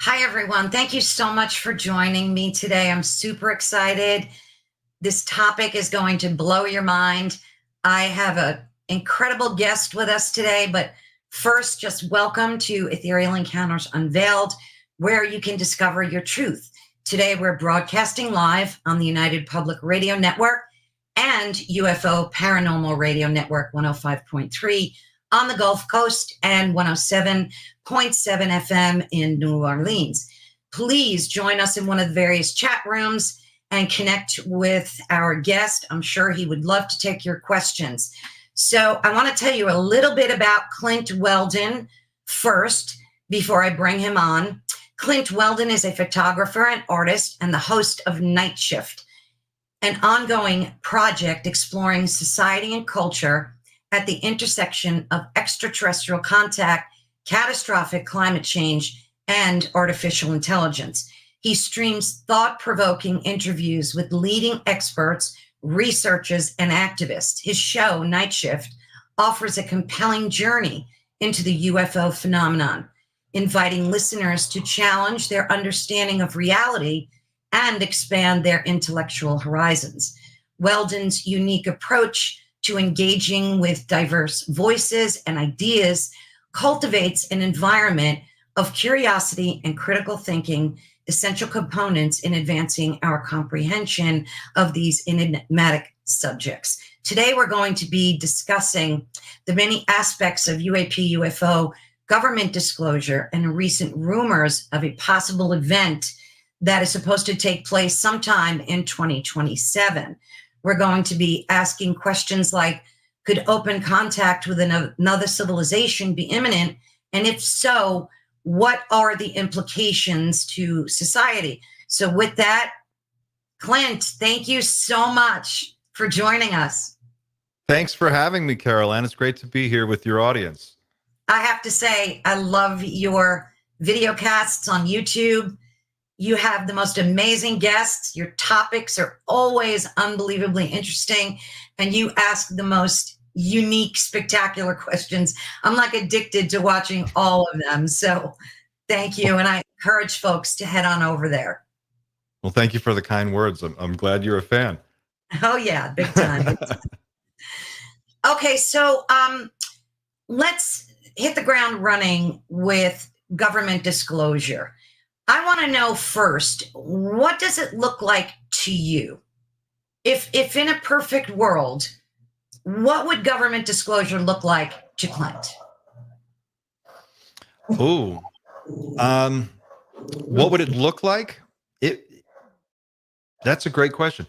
Hi, everyone. Thank you so much for joining me today. I'm super excited. This topic is going to blow your mind. I have an incredible guest with us today, but first, just welcome to Ethereal Encounters Unveiled, where you can discover your truth. Today, we're broadcasting live on the United Public Radio Network and UFO Paranormal Radio Network 105.3 on the Gulf Coast and 107.7 FM in New Orleans. Please join us in one of the various chat rooms and connect with our guest. I'm sure he would love to take your questions. So I want to tell you a little bit about Clint Weldon first before I bring him on. Clint Weldon is a photographer and artist and the host of Night Shift, an ongoing project exploring society and culture at the intersection of extraterrestrial contact, catastrophic climate change, and artificial intelligence. He streams thought-provoking interviews with leading experts, researchers, and activists. His show, Night Shift, offers a compelling journey into the UFO phenomenon, inviting listeners to challenge their understanding of reality and expand their intellectual horizons. Weldon's unique approach to engaging with diverse voices and ideas cultivates an environment of curiosity and critical thinking, essential components in advancing our comprehension of these enigmatic subjects. Today, we're going to be discussing the many aspects of UAP, UFO, government disclosure, and recent rumors of a possible event that is supposed to take place sometime in 2027. We're going to be asking questions like, could open contact with another civilization be imminent? And if so, what are the implications to society? So with that, Clint, thank you so much for joining us. Thanks for having me, Carol Ann. It's great to be here with your audience. I have to say, I love your video casts on YouTube. You have the most amazing guests. Your topics are always unbelievably interesting, and you ask the most unique, spectacular questions. I'm like addicted to watching all of them. So thank you. And I encourage folks to head on over there. Well, thank you for the kind words. I'm glad you're a fan. Oh, yeah, big time. Big time. Okay, so let's hit the ground running with government disclosure. I want to know first, what does it look like to you? If in a perfect world, what would government disclosure look like to Clint? Oh, what would it look like? That's a great question.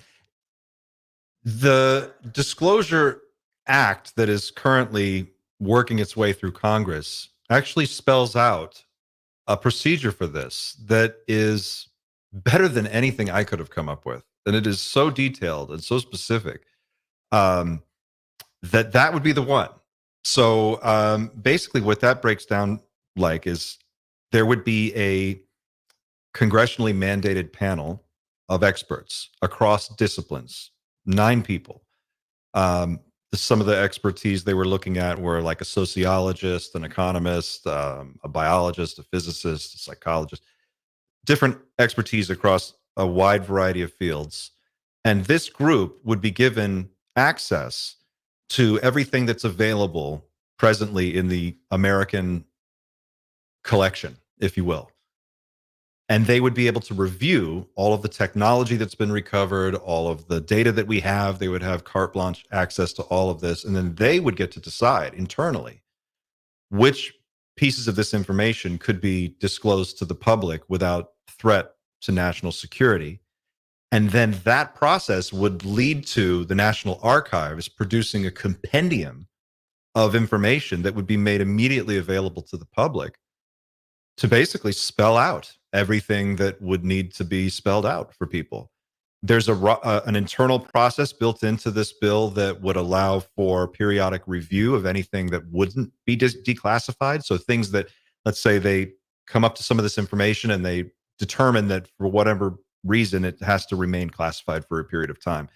The Disclosure Act that is currently working its way through Congress actually spells out a procedure for this that is better than anything I could have come up with. And it is so detailed and so specific that would be the one. So basically what that breaks down like is there would be a congressionally mandated panel of experts across disciplines, 9 people. Some of the expertise they were looking at were like a sociologist, an economist, a biologist, a physicist, a psychologist, different expertise across a wide variety of fields. And this group would be given access to everything that's available presently in the American collection, if you will. And they would be able to review all of the technology that's been recovered, all of the data that we have. They would have carte blanche access to all of this. And then they would get to decide internally which pieces of this information could be disclosed to the public without threat to national security. And then that process would lead to the National Archives producing a compendium of information that would be made immediately available to the public to basically spell out everything that would need to be spelled out for people. There's an internal process built into this bill that would allow for periodic review of anything that wouldn't be declassified. So things that, let's say they come up to some of this information and they determine that for whatever reason, it has to remain classified for a period of time.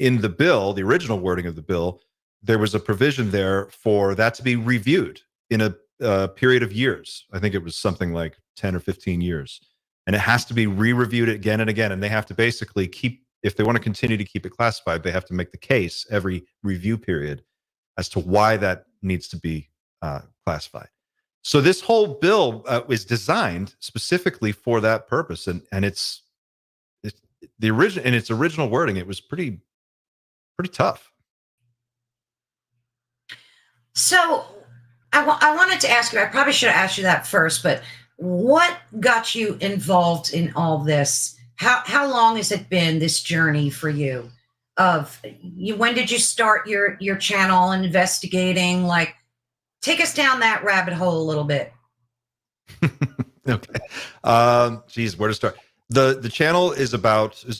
In the bill, the original wording of the bill, there was a provision there for that to be reviewed in a period of years. I think it was something like 10 or 15 years. And it has to be re-reviewed again and again. And they have to basically keep, if they want to continue to keep it classified, they have to make the case every review period as to why that needs to be classified. So this whole bill is designed specifically for that purpose. And it's the original, in its original wording, it was pretty tough. So I wanted to ask you, I probably should have asked you that first, but what got you involved in all this? How long has it been, this journey for you? When did you start your channel investigating? Like, take us down that rabbit hole a little bit. Okay. Geez, where to start? The channel is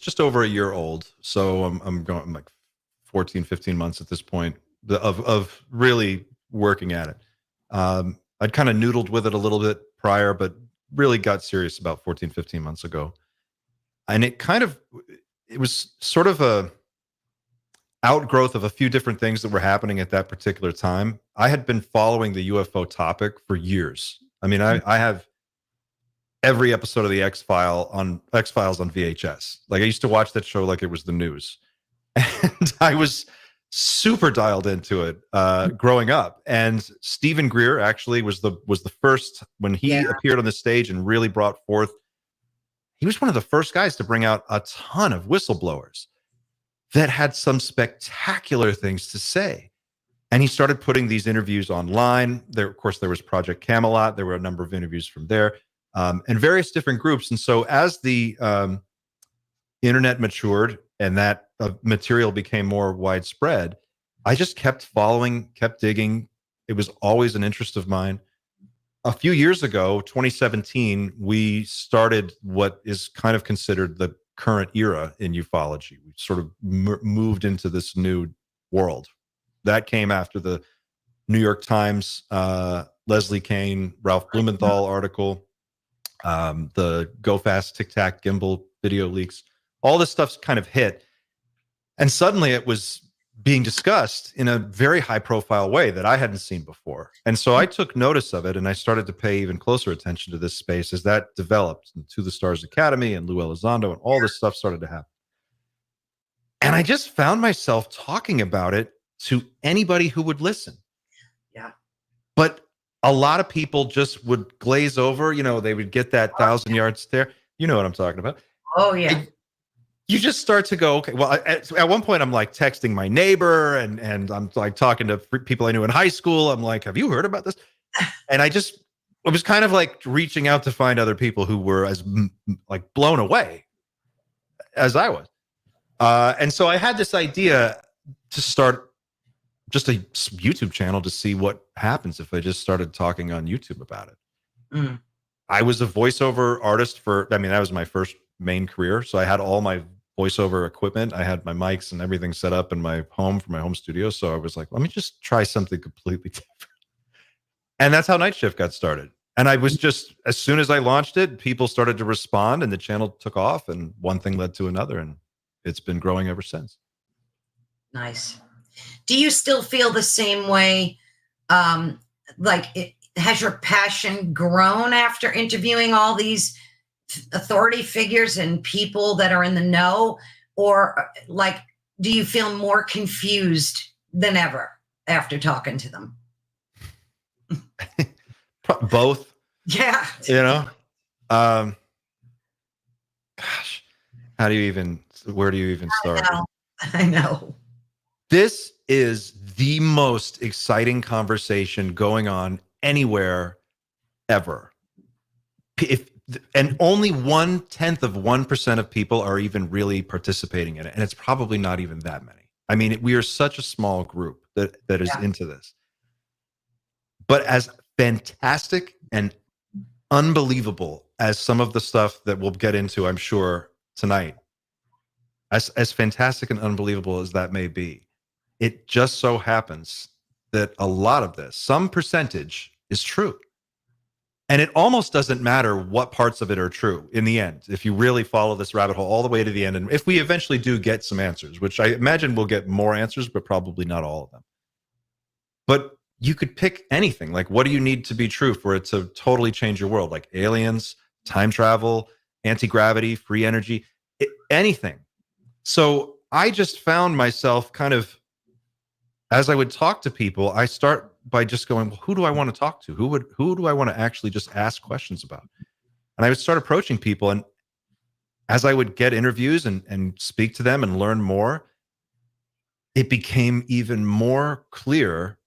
just over a year old. So I'm like 14, 15 months at this point of really working at it. I'd kind of noodled with it a little bit prior, but really got serious about 14, 15 months ago. And it was sort of a outgrowth of a few different things that were happening at that particular time. I had been following the UFO topic for years. I mean, I have every episode of the X-Files on VHS. Like, I used to watch that show like it was the news. And I was super dialed into it growing up. And Stephen Greer actually was the first, when he appeared on the stage and really brought forth, he was one of the first guys to bring out a ton of whistleblowers that had some spectacular things to say. And he started putting these interviews online. Of course, there was Project Camelot. There were a number of interviews from there, and various different groups. And so as the internet matured and that material became more widespread, I just kept following, kept digging. It was always an interest of mine. A few years ago, 2017, we started what is kind of considered the current era in ufology. We sort of moved into this new world. That came after the New York Times, Leslie Kean, Ralph Blumenthal article, the Go Fast Tic Tac gimbal video leaks. All this stuff's kind of hit. And suddenly it was being discussed in a very high profile way that I hadn't seen before. And so I took notice of it, and I started to pay even closer attention to this space as that developed, and To the Stars Academy and Lou Elizondo and all this stuff started to happen. And I just found myself talking about it to anybody who would listen. Yeah. But a lot of people just would glaze over, they would get that 1,000-yard stare. You know what I'm talking about. Oh, yeah. You just start to go, okay, well, at one point I'm like texting my neighbor and I'm like talking to people I knew in high school. I'm like, have you heard about this? And I was kind of like reaching out to find other people who were as like blown away as I was. And so I had this idea to start just a YouTube channel to see what happens if I just started talking on YouTube about it. Mm. I was a voiceover artist that was my first main career. So I had all my voiceover equipment. I had my mics and everything set up in my home for my home studio. So I was like, let me just try something completely different. And that's how Night Shift got started. And I was just, as soon as I launched it, people started to respond and the channel took off, and one thing led to another, and it's been growing ever since. Nice. Do you still feel the same way? Has your passion grown after interviewing all these authority figures and people that are in the know, or do you feel more confused than ever after talking to them? Both. Yeah. Gosh, where do you even start? I know. This is the most exciting conversation going on anywhere ever. And only 0.1% of people are even really participating in it. And it's probably not even that many. I mean, we are such a small group that is into this. But as fantastic and unbelievable as some of the stuff that we'll get into, I'm sure, tonight, as fantastic and unbelievable as that may be, it just so happens that a lot of this, some percentage, is true. And it almost doesn't matter what parts of it are true in the end, if you really follow this rabbit hole all the way to the end. And if we eventually do get some answers, which I imagine we'll get more answers, but probably not all of them. But you could pick anything. Like, what do you need to be true for it to totally change your world? Like aliens, time travel, anti-gravity, free energy, anything. So I just found myself kind of, as I would talk to people, I start by just going, well, who do I want to talk to? Who do I want to actually just ask questions about? And I would start approaching people. And as I would get interviews and speak to them and learn more, it became even more clear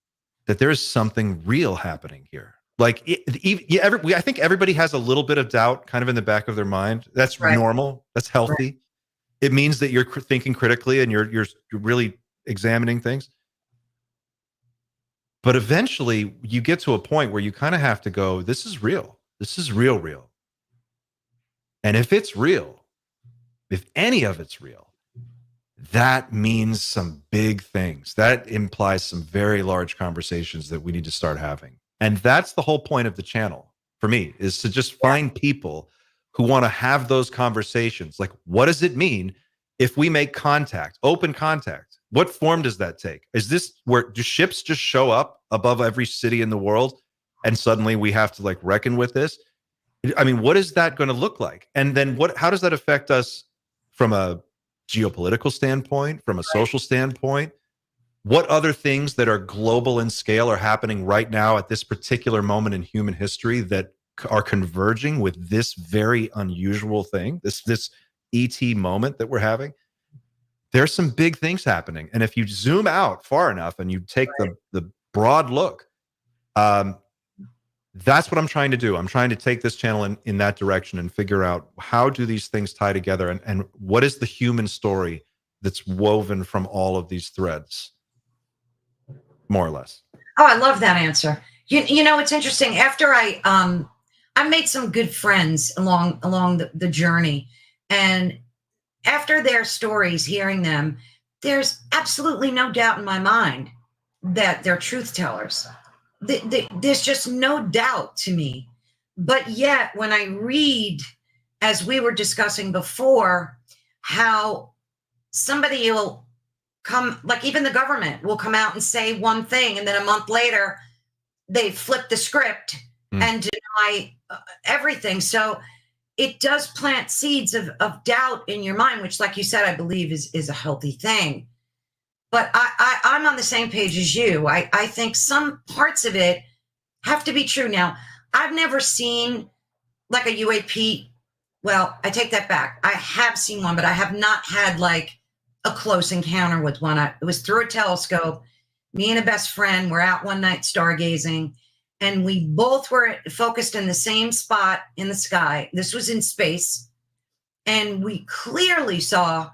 that there is something real happening here. Like, I think everybody has a little bit of doubt kind of in the back of their mind. That's Right. normal. That's healthy. Right. It means that you're thinking critically and you're really examining things. But eventually you get to a point where you kind of have to go, this is real. This is real. And if it's real, if any of it's real, that means some big things. That implies some very large conversations that we need to start having. And that's the whole point of the channel for me, is to just find people who want to have those conversations. Like, what does it mean if we make contact, open contact? What form does that take? Is this where do ships just show up above every city in the world and suddenly we have to like reckon with this? I mean, what is that going to look like? And then how does that affect us from a geopolitical standpoint, from a social standpoint? What other things that are global in scale are happening right now at this particular moment in human history that are converging with this very unusual thing, this ET moment that we're having? There's some big things happening. And if you zoom out far enough and you take the broad look, that's what I'm trying to do. I'm trying to take this channel in that direction and figure out, how do these things tie together, and what is the human story that's woven from all of these threads, more or less. Oh, I love that answer. You know, it's interesting. After I made some good friends along the journey, and after their stories, hearing them, there's absolutely no doubt in my mind that they're truth tellers. There's just no doubt to me. But yet, when I read, as we were discussing before, how somebody will come, like even the government will come out and say one thing, and then a month later, they flip the script and deny everything. So it does plant seeds of doubt in your mind, which, like you said, I believe is a healthy thing. But I'm on the same page as you. I think some parts of it have to be true. Now, I've never seen like a UAP. Well, I take that back. I have seen one, but I have not had like a close encounter with one. It was through a telescope. Me and a best friend were out one night stargazing, and we both were focused in the same spot in the sky. This was in space. And we clearly saw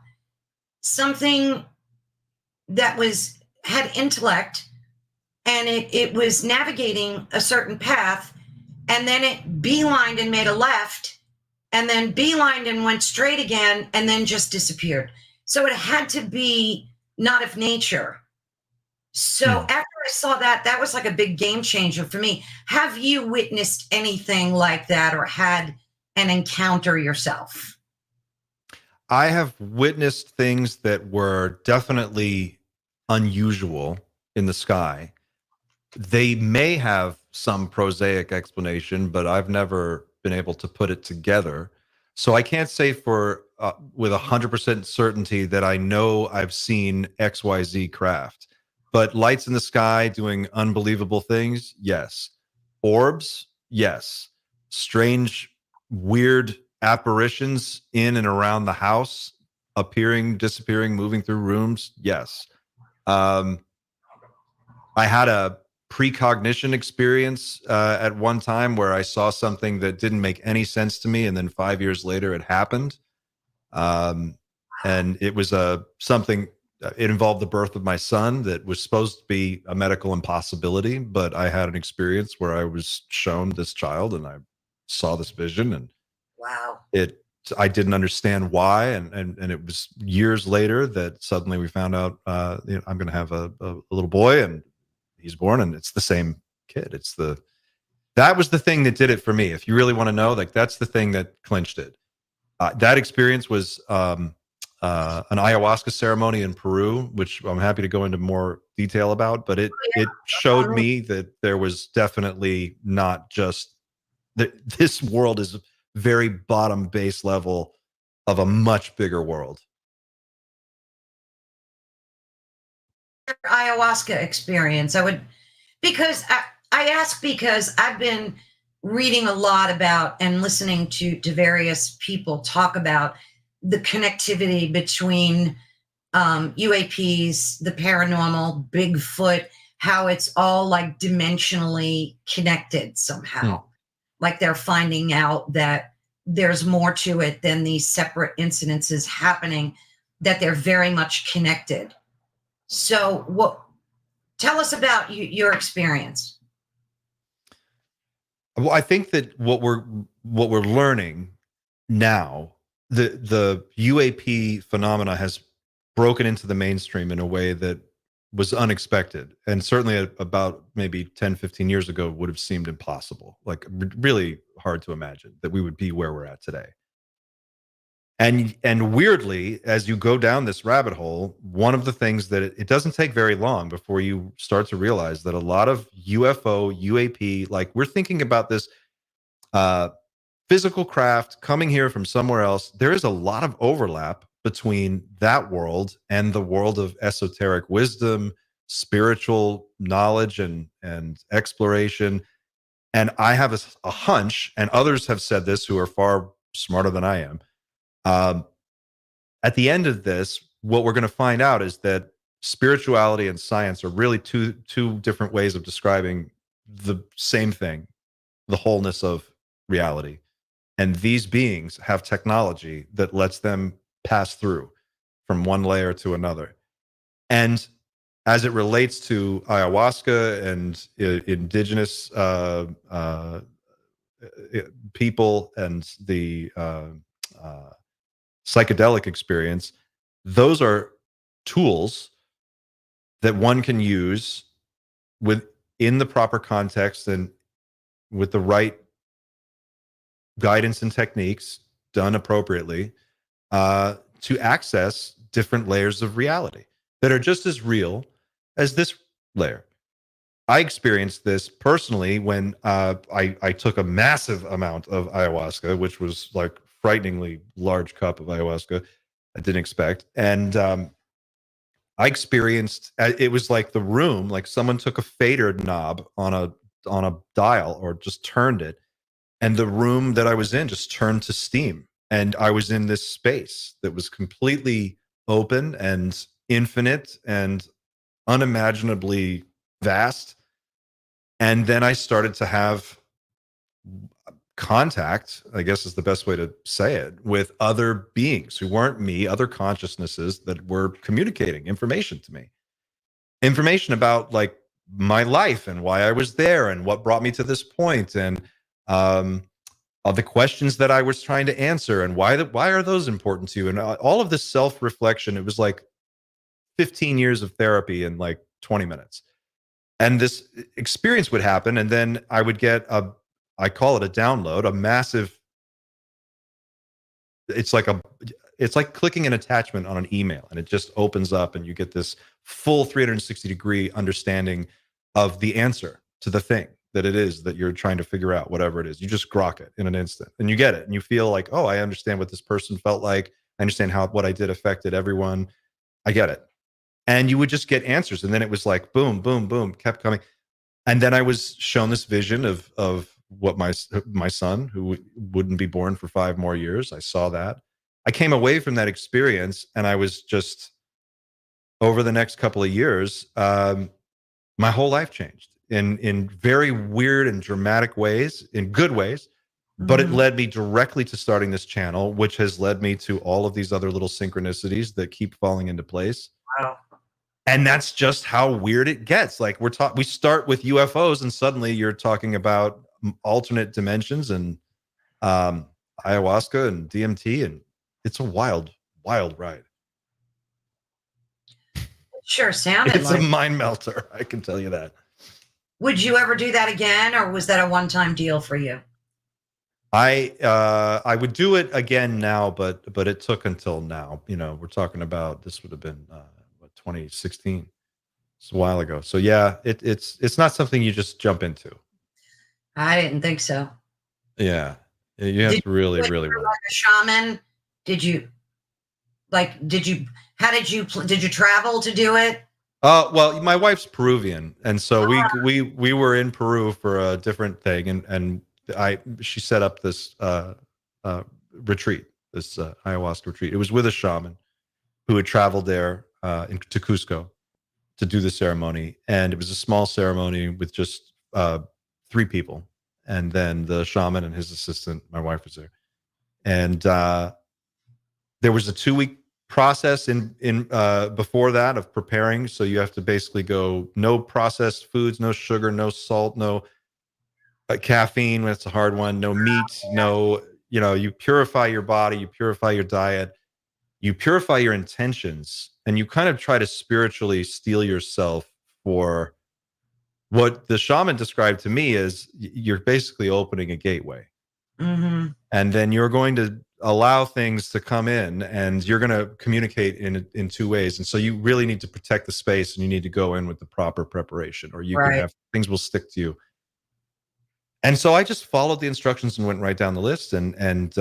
something that had intellect, and it was navigating a certain path, and then it beelined and made a left, and then beelined and went straight again, and then just disappeared. So it had to be not of nature. So after I saw that, that was like a big game changer for me. Have you witnessed anything like that or had an encounter yourself? I have witnessed things that were definitely unusual in the sky. They may have some prosaic explanation, but I've never been able to put it together. So I can't say with 100% certainty that I know I've seen XYZ craft. But lights in the sky doing unbelievable things, yes. Orbs, yes. Strange, weird apparitions in and around the house, appearing, disappearing, moving through rooms, yes. I had a precognition experience at one time where I saw something that didn't make any sense to me, and then 5 years later it happened. And it was something. It involved the birth of my son that was supposed to be a medical impossibility, but I had an experience where I was shown this child and I saw this vision, and Wow. I didn't understand why. And it was years later that suddenly we found out, I'm going to have a little boy, and he's born, and it's the same kid. That was the thing that did it for me. If you really want to know, like, that's the thing that clinched it. That experience was, an ayahuasca ceremony in Peru, which I'm happy to go into more detail about. But it showed me that there was definitely not just that this world is very bottom base level of a much bigger world. Ayahuasca experience. I ask because I've been reading a lot about and listening to various people talk about the connectivity between UAPs, the paranormal, Bigfoot, how it's all like dimensionally connected somehow. Like they're finding out that there's more to it than these separate incidences happening, that they're very much connected. So tell us about your experience. Well, I think that what we're learning now, the UAP phenomena has broken into the mainstream in a way that was unexpected, and certainly about maybe 10, 15 years ago would have seemed impossible, like really hard to imagine that we would be where we're at today. And weirdly, as you go down this rabbit hole, one of the things that it doesn't take very long before you start to realize that a lot of UFO, UAP, like we're thinking about this physical craft coming here from somewhere else. There is a lot of overlap between that world and the world of esoteric wisdom, spiritual knowledge, and exploration. And I have a hunch, and others have said this who are far smarter than I am. At the end of this, what we're going to find out is that spirituality and science are really two different ways of describing the same thing, the wholeness of reality. And these beings have technology that lets them pass through from one layer to another. And as it relates to ayahuasca and indigenous people and the psychedelic experience, those are tools that one can use in the proper context and with the right guidance and techniques done appropriately to access different layers of reality that are just as real as this layer. I experienced this personally when I took a massive amount of ayahuasca, which was like frighteningly large cup of ayahuasca I didn't expect. And I experienced, it was like the room, like someone took a fader knob on a dial or just turned it. And the room that I was in just turned to steam. And I was in this space that was completely open and infinite and unimaginably vast. And then I started to have contact, I guess is the best way to say it, with other beings who weren't me, other consciousnesses that were communicating information to me. Information about like my life and why I was there and what brought me to this point, and of the questions that I was trying to answer and why are those important to you, and all of this self-reflection. It was like 15 years of therapy in like 20 minutes. And this experience would happen, and then I would get I call it a download, a massive, it's like clicking an attachment on an email, and it just opens up and you get this full 360-degree understanding of the answer to the thing that it is that you're trying to figure out, whatever it is. You just grok it in an instant and you get it, and you feel like, oh, I understand what this person felt like. I understand how what I did affected everyone. I get it. And you would just get answers. And then it was like, boom, boom, boom, kept coming. And then I was shown this vision of what my son, who wouldn't be born for 5 more years. I saw that. I came away from that experience, and I was just, over the next couple of years, my whole life changed in very weird and dramatic ways, in good ways. But it led me directly to starting this channel, which has led me to all of these other little synchronicities that keep falling into place. Wow. And that's just how weird it gets. Like we start with UFOs, and suddenly you're talking about alternate dimensions and ayahuasca and DMT, and it's a wild, wild ride. Sure sounded It's like. a mind melter, I can tell you that. Would you ever do that again, or was that a one-time deal for you? I would do it again now, but it took until now. You know, we're talking about this would have been 2016. It's a while ago. So yeah, it's not something you just jump into. I didn't think so. Yeah, you have Did to you really do it really for want it. like a shaman? Did you how did you travel to do it? Well, my wife's Peruvian, and so we were in Peru for a different thing, and she set up this uh, retreat, this ayahuasca retreat. It was with a shaman who had traveled there to Cusco to do the ceremony, and it was a small ceremony with just 3 people, and then the shaman and his assistant. My wife was there, and there was a 2-week process in before that of preparing. So you have to basically go no processed foods, no sugar, no salt, no caffeine. That's a hard one. No meat. No, you know, you purify your body, you purify your diet, you purify your intentions, and you kind of try to spiritually steel yourself for what the shaman described to me as you're basically opening a gateway. Mm-hmm. And then you're going to allow things to come in, and you're going to communicate in 2 ways. And so you really need to protect the space, and you need to go in with the proper preparation, or you can Right. have things will stick to you. And so I just followed the instructions and went right down the list, and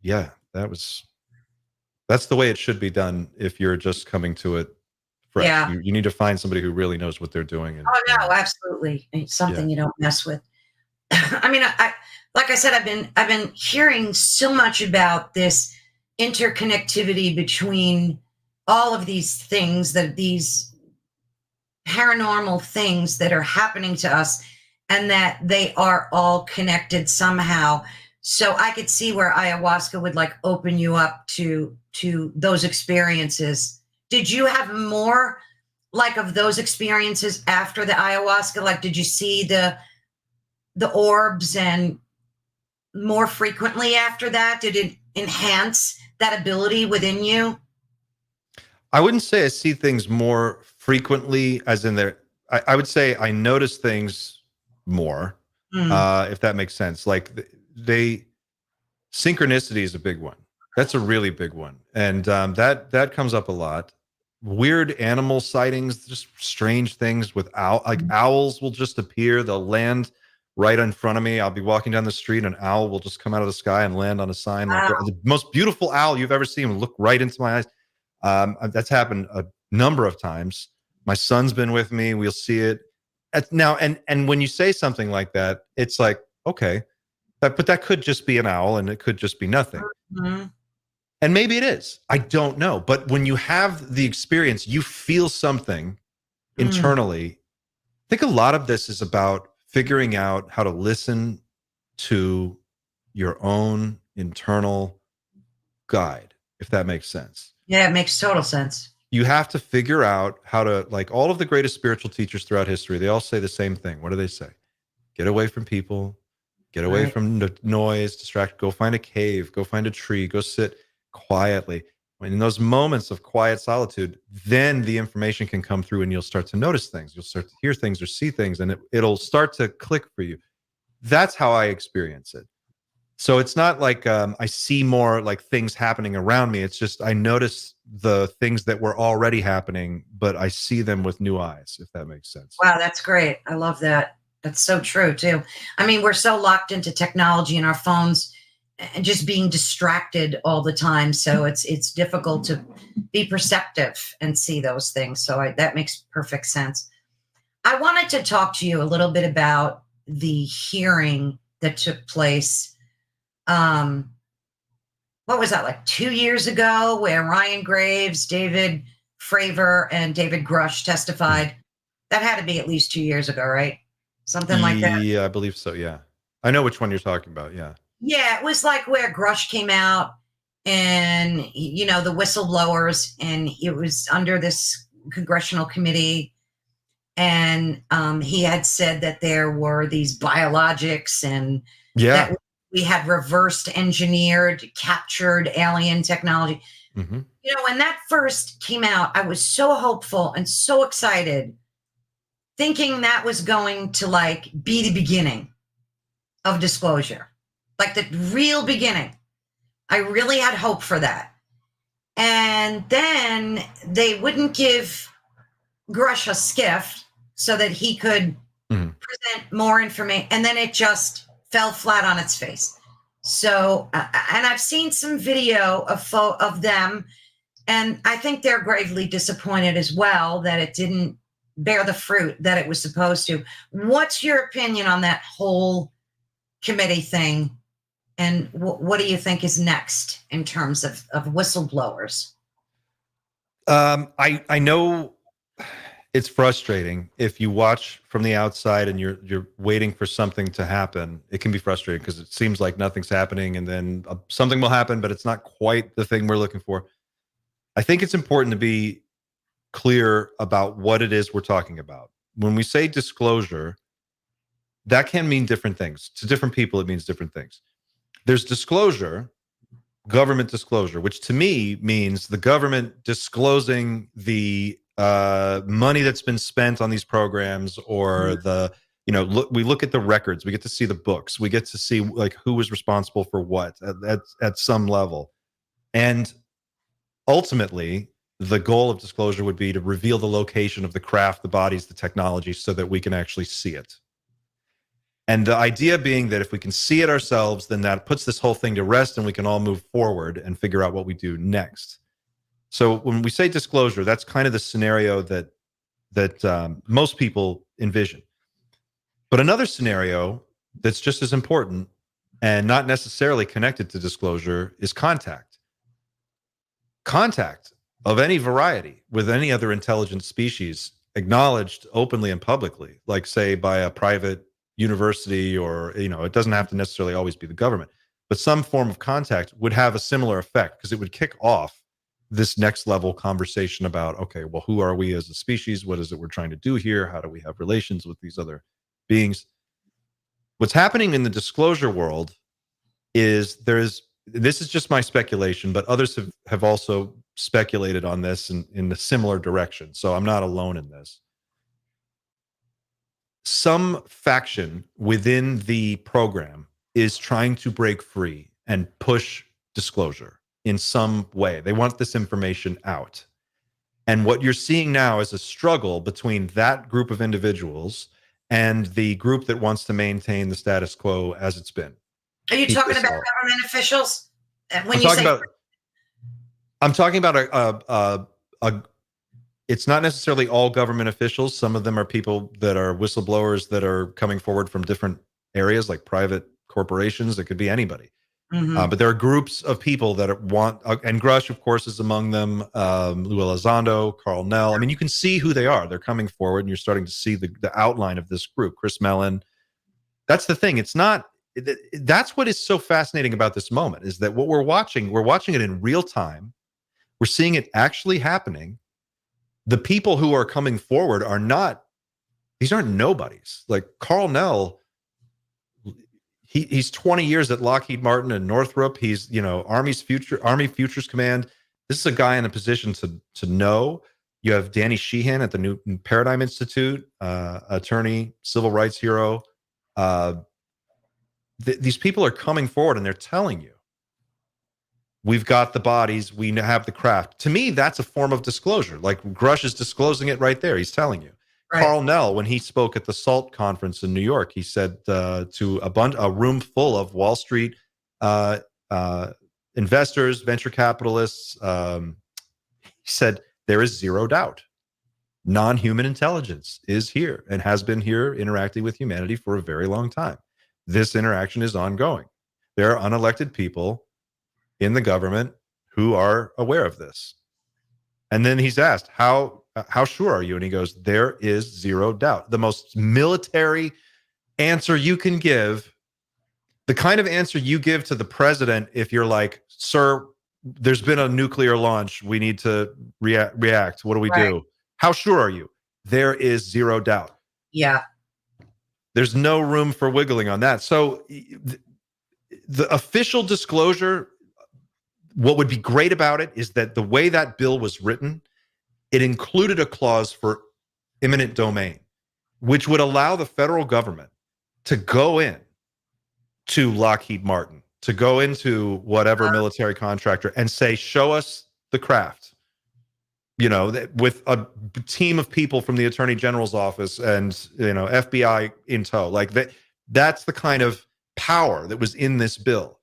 yeah, that's the way it should be done. If you're just coming to it fresh, Yeah. you need to find somebody who really knows what they're doing. Oh no, And absolutely. It's yeah. something you don't mess with. I mean, I like I said, I've been hearing so much about this interconnectivity between all of these things, that these paranormal things that are happening to us, and that they are all connected somehow. So I could see where ayahuasca would like open you up to those experiences. Did you have more like of those experiences after the ayahuasca? Like, did you see the orbs and more frequently after that? Did it enhance that ability within you? I wouldn't say I see things more frequently, as in there. I would say I notice things more, Mm. if that makes sense. Like they synchronicity is a big one. That's a really big one, and that comes up a lot. Weird animal sightings, just strange things with like owls will just appear. They'll land right in front of me. I'll be walking down the street, and an owl will just come out of the sky and land on a sign. Like Wow. the most beautiful owl you've ever seen will look right into my eyes. That's happened a number of times. My son's been with me. We'll see it now. And when you say something like that, it's like, okay, but that could just be an owl, and it could just be nothing. Mhm. And maybe it is. I don't know. But when you have the experience, you feel something Mm. internally. I think a lot of this is about figuring out how to listen to your own internal guide, if that makes sense. Yeah, it makes total sense. You have to figure out how to, like all of the greatest spiritual teachers throughout history, they all say the same thing. What do they say? Get away from people, get away Right. from the noise, distract, go find a cave, go find a tree, go sit quietly. When in those moments of quiet solitude, then the information can come through, and you'll start to notice things. You'll start to hear things or see things, and it'll start to click for you. That's how I experience it. So it's not like I see more like things happening around me. It's just I notice the things that were already happening, but I see them with new eyes, if that makes sense. Wow, that's great. I love that. That's so true too. I mean, we're so locked into technology and our phones and just being distracted all the time. So it's difficult to be perceptive and see those things. So that makes perfect sense. I wanted to talk to you a little bit about the hearing that took place. Um, what was that, like 2 years ago, where Ryan Graves, David Fravor, and David Grush Mhm. testified? That had to be at least 2 years ago, right? Something like that. Yeah, I believe so. Yeah. I know which one you're talking about. Yeah. Yeah, it was like where Grush came out and, the whistleblowers, and it was under this congressional committee. And he had said that there were these biologics, and that Yeah. we had reversed engineered, captured alien technology. Hmm. When that first came out, I was so hopeful and so excited, thinking that was going to like be the beginning of disclosure. like the real beginning. I really had hope for that. And then they wouldn't give Grush a skiff so that he could present more information. And then it just fell flat on its face. So, and I've seen some video of them, and I think they're gravely disappointed as well that it didn't bear the fruit that it was supposed to. What's your opinion on that whole committee thing? And what do you think is next in terms of whistleblowers? I know it's frustrating if you watch from the outside and you're waiting for something to happen. It can be frustrating because it seems like nothing's happening, and then something will happen, but it's not quite the thing we're looking for. I think it's important to be clear about what it is we're talking about. When we say disclosure, that can mean different things. To different people, it means different things. There's disclosure, government disclosure, which to me means the government disclosing the money that's been spent on these programs, or we look at the records, we get to see the books, we get to see like who was responsible for what at some level. And ultimately, the goal of disclosure would be to reveal the location of the craft, the bodies, the technology, so that we can actually see it. And the idea being that if we can see it ourselves, then that puts this whole thing to rest and we can all move forward and figure out what we do next. So when we say disclosure, that's kind of the scenario that most people envision. But another scenario that's just as important and not necessarily connected to disclosure is contact. Contact of any variety with any other intelligent species, acknowledged openly and publicly, like say by a private university, or it doesn't have to necessarily always be the government, but some form of contact would have a similar effect, because it would kick off this next level conversation about, okay, well, who are we as a species? What is it we're trying to do here? How do we have relations with these other beings? What's happening in the disclosure world is this is just my speculation, but others have also speculated on this in a similar direction. So I'm not alone in this. Some faction within the program is trying to break free and push disclosure in some way. They want this information out. And what you're seeing now is a struggle between that group of individuals and the group that wants to maintain the status quo as it's been. Are you talking about government officials? I'm talking about it's not necessarily all government officials. Some of them are people that are whistleblowers that are coming forward from different areas, like private corporations. It could be anybody. Mm-hmm. But there are groups of people that want, and Grush, of course, is among them. Lou Elizondo, Carl Nell. I mean, you can see who they are. They're coming forward, and you're starting to see the outline of this group. Chris Mellon. That's the thing. It's not. That's what is so fascinating about this moment, is that what we're watching it in real time. We're seeing it actually happening. The people who are coming forward these aren't nobodies. Like Carl Nell, he's 20 years at Lockheed Martin and Northrop. He's, Army Futures Command. This is a guy in a position to know. You have Danny Sheehan at the New Paradigm Institute, attorney, civil rights hero. These people are coming forward and they're telling you, we've got the bodies, we have the craft. To me, that's a form of disclosure. Like Grush is disclosing it right there. He's telling you. Right. Carl Nell, when he spoke at the SALT conference in New York, he said to a room full of Wall Street investors, venture capitalists, he said, there is zero doubt. Non-human intelligence is here and has been here interacting with humanity for a very long time. This interaction is ongoing. There are unelected people in the government who are aware of this. And then he's asked, how sure are you? And he goes, there is zero doubt. The most military answer you can give, the kind of answer you give to the president if you're like, sir, there's been a nuclear launch, we need to react. What do we do? How sure are you? There is zero doubt. Yeah. There's no room for wiggling on that. So the official disclosure, what would be great about it is that the way that bill was written, it included a clause for eminent domain, which would allow the federal government to go in to Lockheed Martin, to go into whatever military contractor and say, show us the craft, with a team of people from the Attorney General's office and, FBI in tow. Like that's the kind of power that was in this bill.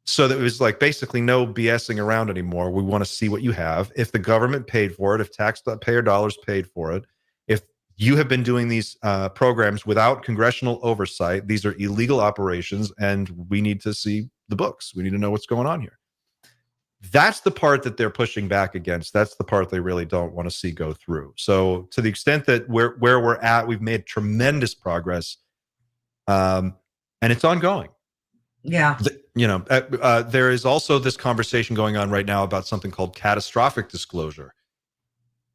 So that it was like basically no BSing around anymore. We want to see what you have. If the government paid for it, if taxpayer dollars paid for it, if you have been doing these programs without congressional oversight, these are illegal operations, and we need to see the books. We need to know what's going on here. That's the part that they're pushing back against. That's the part they really don't want to see go through. So to the extent that where we're at, we've made tremendous progress, and it's ongoing. Yeah. There is also this conversation going on right now about something called catastrophic disclosure.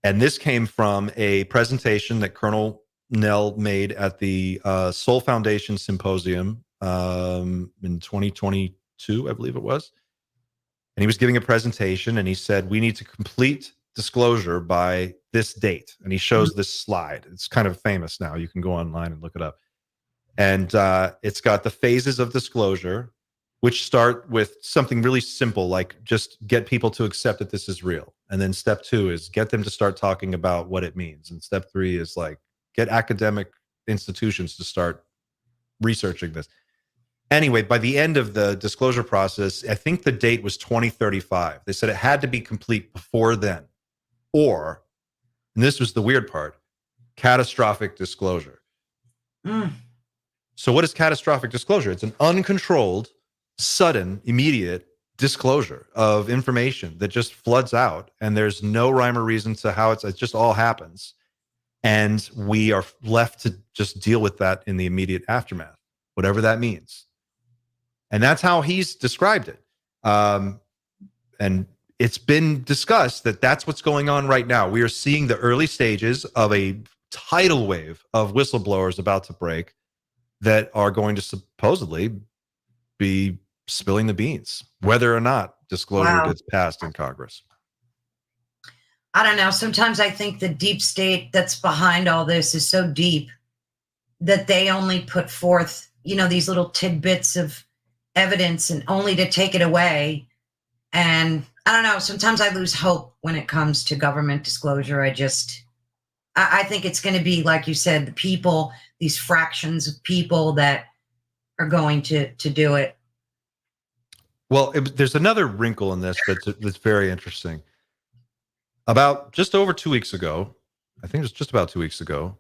And this came from a presentation that Colonel Nell made at the Soul Foundation Symposium in 2022, I believe it was. And he was giving a presentation and he said, we need to complete disclosure by this date. And he shows this slide. It's kind of famous now. You can go online and look it up. And it's got the phases of disclosure, which start with something really simple, like just get people to accept that this is real. And then step 2 is get them to start talking about what it means. And step 3 is like get academic institutions to start researching this. Anyway, by the end of the disclosure process, I think the date was 2035. They said it had to be complete before then. Or, and this was the weird part, catastrophic disclosure. So what is catastrophic disclosure? It's an uncontrolled, sudden, immediate disclosure of information that just floods out, and there's no rhyme or reason to how it just all happens. And we are left to just deal with that in the immediate aftermath, whatever that means. And that's how he's described it. And it's been discussed that that's what's going on right now. We are seeing the early stages of a tidal wave of whistleblowers about to break that are going to supposedly be spilling the beans, whether or not disclosure gets passed in Congress. I don't know. Sometimes I think the deep state that's behind all this is so deep that they only put forth, these little tidbits of evidence and only to take it away. And I don't know. Sometimes I lose hope when it comes to government disclosure. I think it's going to be, like you said, the people, these fractions of people that are going to do it. Well, there's another wrinkle in this that's very interesting. About just over 2 weeks ago, I think it was just about 2 weeks ago,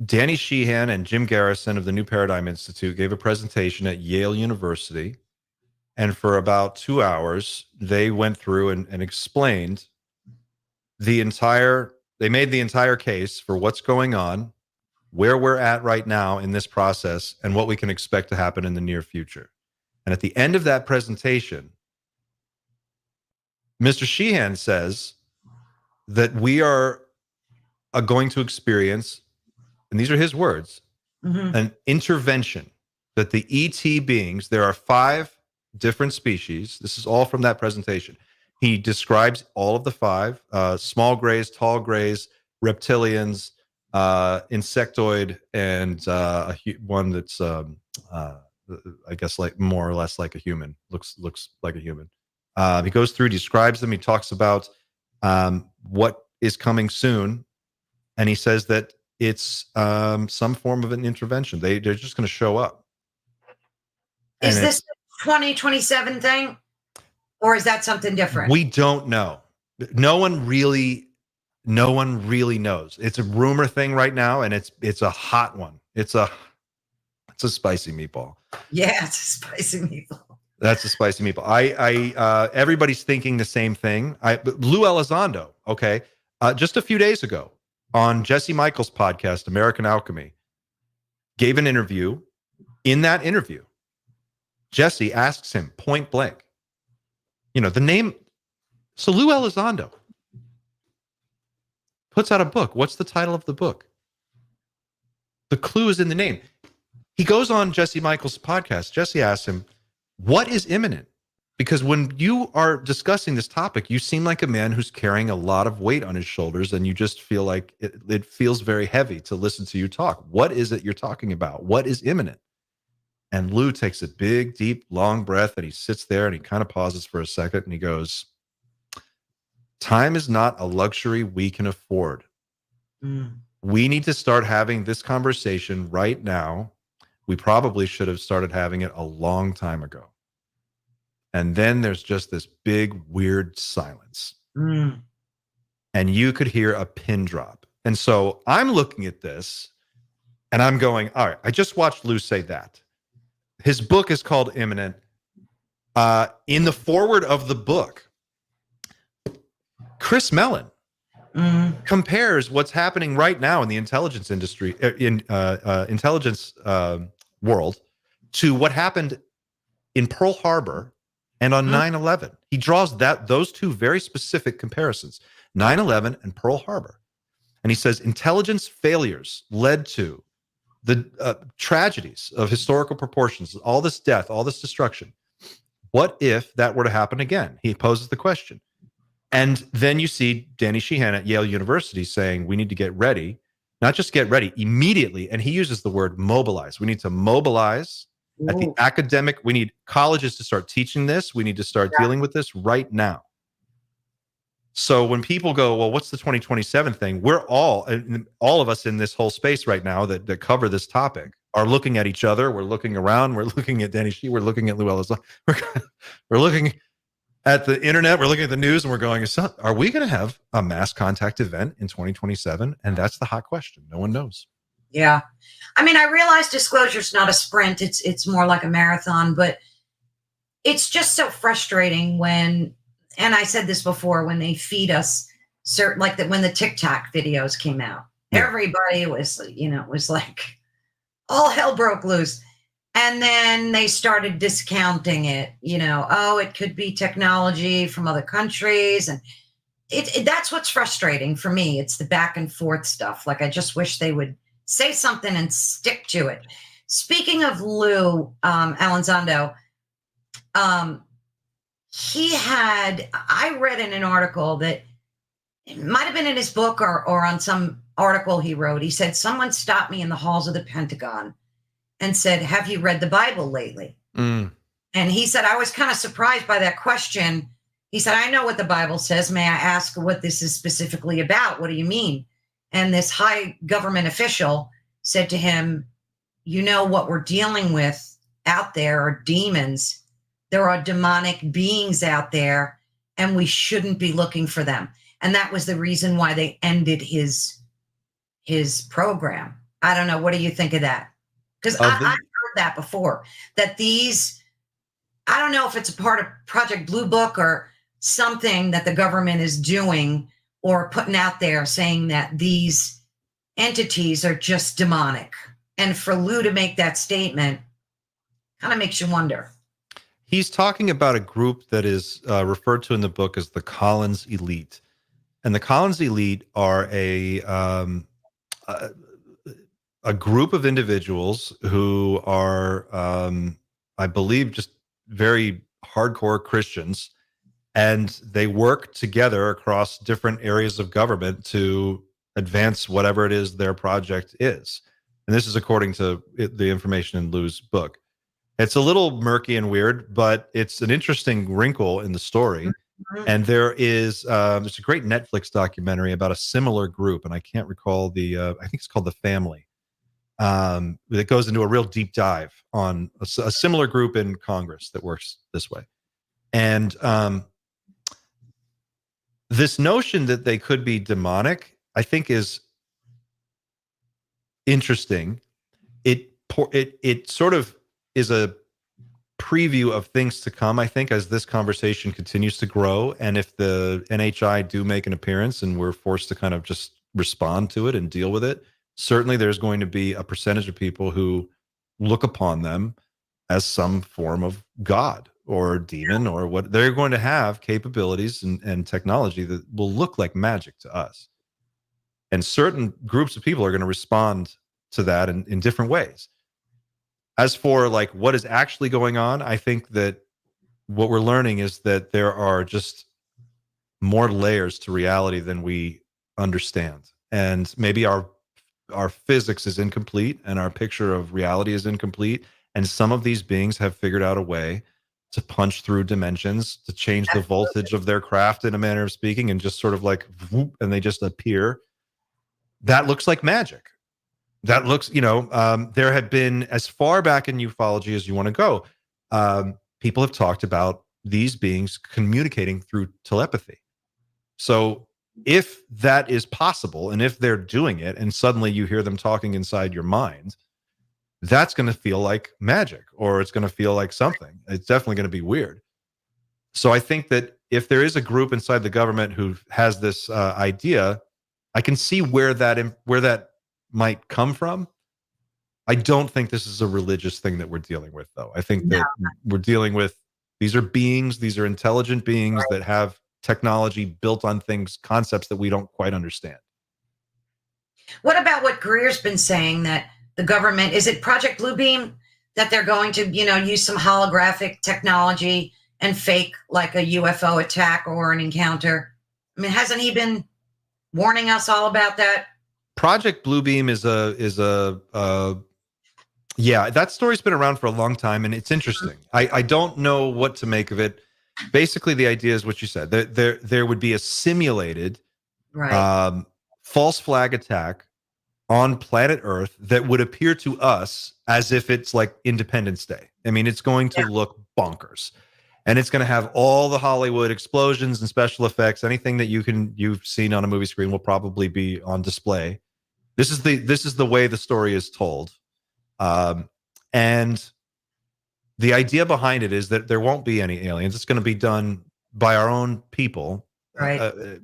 Danny Sheehan and Jim Garrison of the New Paradigm Institute gave a presentation at Yale University. And for about 2 hours, they went through and explained they made the entire case for what's going on, where we're at right now in this process, and what we can expect to happen in the near future. And at the end of that presentation, Mr. Sheehan says that we are going to experience, and these are his words, an intervention, that the ET beings, there are 5 different species. This is all from that presentation. He describes all of the 5, small grays, tall grays, reptilians, insectoid, and one that's, I guess, like more or less like a human, looks like a human. He goes through, describes them. He talks about what is coming soon. And he says that it's some form of an intervention. They're just going to show up. Is this the 2027 thing? Or is that something different? We don't know. No one really knows. It's a rumor thing right now, and it's a hot one. It's a spicy meatball. Yeah, it's a spicy meatball. That's a spicy meatball. Everybody's thinking the same thing. Lou Elizondo, okay, just a few days ago on Jesse Michaels' podcast, American Alchemy, gave an interview. In that interview, Jesse asks him point blank, the name. So Lou Elizondo puts out a book. What's the title of the book? The clue is in the name. He goes on Jesse Michaels' podcast. Jesse asks him, what is imminent? Because when you are discussing this topic, you seem like a man who's carrying a lot of weight on his shoulders, and you just feel like it feels very heavy to listen to you talk. What is it you're talking about? What is imminent? And Lou takes a big, deep, long breath, and he sits there and he kind of pauses for a second and he goes, time is not a luxury we can afford. We need to start having this conversation right now. We probably should have started having it a long time ago. And then there's just this big, weird silence. And you could hear a pin drop. And so I'm looking at this and I'm going, all right, I just watched Lou say that. His book is called Imminent. In the foreword of the book, Chris Mellon compares what's happening right now in the intelligence industry, intelligence world, to what happened in Pearl Harbor and on 9/11. He draws those two very specific comparisons, 9/11 and Pearl Harbor. And he says intelligence failures led to the tragedies of historical proportions, all this death, all this destruction. What if that were to happen again? He poses the question. And then you see Danny Sheehan at Yale University saying we need to get ready, not just get ready, immediately. And he uses the word mobilize. We need to mobilize at the academic. We need colleges to start teaching this. We need to start dealing with this right now. So when people go, well, what's the 2027 thing? We're all of us in this whole space right now that cover this topic are looking at each other. We're looking around. We're looking at Danny Sheehan. We're looking at Lou Ellis. We're looking at the internet. We're looking at the news and we're going, are we going to have a mass contact event in 2027? And that's the hot question. No one knows. Yeah. I mean, I realize disclosure is not a sprint. It's more like a marathon, but it's just so frustrating when, and I said this before, when they feed us certain, like that when the TikTok videos came out, everybody was, it was like all hell broke loose. And then they started discounting it, it could be technology from other countries. And that's what's frustrating for me. It's the back and forth stuff. Like, I just wish they would say something and stick to it. Speaking of Lou Elizondo, I read in an article that it might have been in his book or on some article he wrote. He said, someone stopped me in the halls of the Pentagon and said, have you read the Bible lately? And he said, I was kind of surprised by that question. He said, I know what the Bible says. May I ask what this is specifically about? What do you mean? And this high government official said to him, what we're dealing with out there are demons. There are demonic beings out there, and we shouldn't be looking for them. And that was the reason why they ended his program. I don't know. What do you think of that? Because I've heard that before, that I don't know if it's a part of Project Blue Book or something that the government is doing or putting out there saying that these entities are just demonic. And for Lou to make that statement kind of makes you wonder. He's talking about a group that is referred to in the book as the Collins Elite. And the Collins Elite are a group of individuals who are, I believe, just very hardcore Christians. And they work together across different areas of government to advance whatever it is their project is. And this is according to the information in Lou's book. It's a little murky and weird, but it's an interesting wrinkle in the story. And there's a great Netflix documentary about a similar group, and I can't recall I think it's called The Family. That goes into a real deep dive on a similar group in Congress that works this way. And this notion that they could be demonic, I think, is interesting. It sort of is a preview of things to come, I think, as this conversation continues to grow. And if the NHI do make an appearance and we're forced to kind of just respond to it and deal with it, certainly there's going to be a percentage of people who look upon them as some form of God or demon, or what. They're going to have capabilities and technology that will look like magic to us. And certain groups of people are going to respond to that in different ways. As for like what is actually going on, I think that what we're learning is that there are just more layers to reality than we understand. And maybe our physics is incomplete and our picture of reality is incomplete. And some of these beings have figured out a way to punch through dimensions, to change the voltage of their craft in a manner of speaking, and just sort of like, whoop, and they just appear. That looks like magic. That looks, there had been, as far back in ufology as you want to go, people have talked about these beings communicating through telepathy. So if that is possible, and if they're doing it, and suddenly you hear them talking inside your mind, that's going to feel like magic, or it's going to feel like something. It's definitely going to be weird. So I think that if there is a group inside the government who has this idea, I can see where that might come from. I don't think this is a religious thing that we're dealing with, though. I think that we're dealing with, these are beings, these are intelligent beings that have technology built on concepts that we don't quite understand. What about what Greer's been saying, that the government, is it Project Bluebeam, that they're going to, use some holographic technology and fake like a UFO attack or an encounter? I mean, hasn't he been warning us all about that? Project Bluebeam is that story's been around for a long time, and it's interesting. I don't know what to make of it. Basically, the idea is what you said. There would be a simulated false flag attack on planet Earth that would appear to us as if it's like Independence Day. I mean, it's going to look bonkers. And it's going to have all the Hollywood explosions and special effects. Anything that you've seen on a movie screen will probably be on display. This is the way the story is told. And the idea behind it is that there won't be any aliens. It's going to be done by our own people,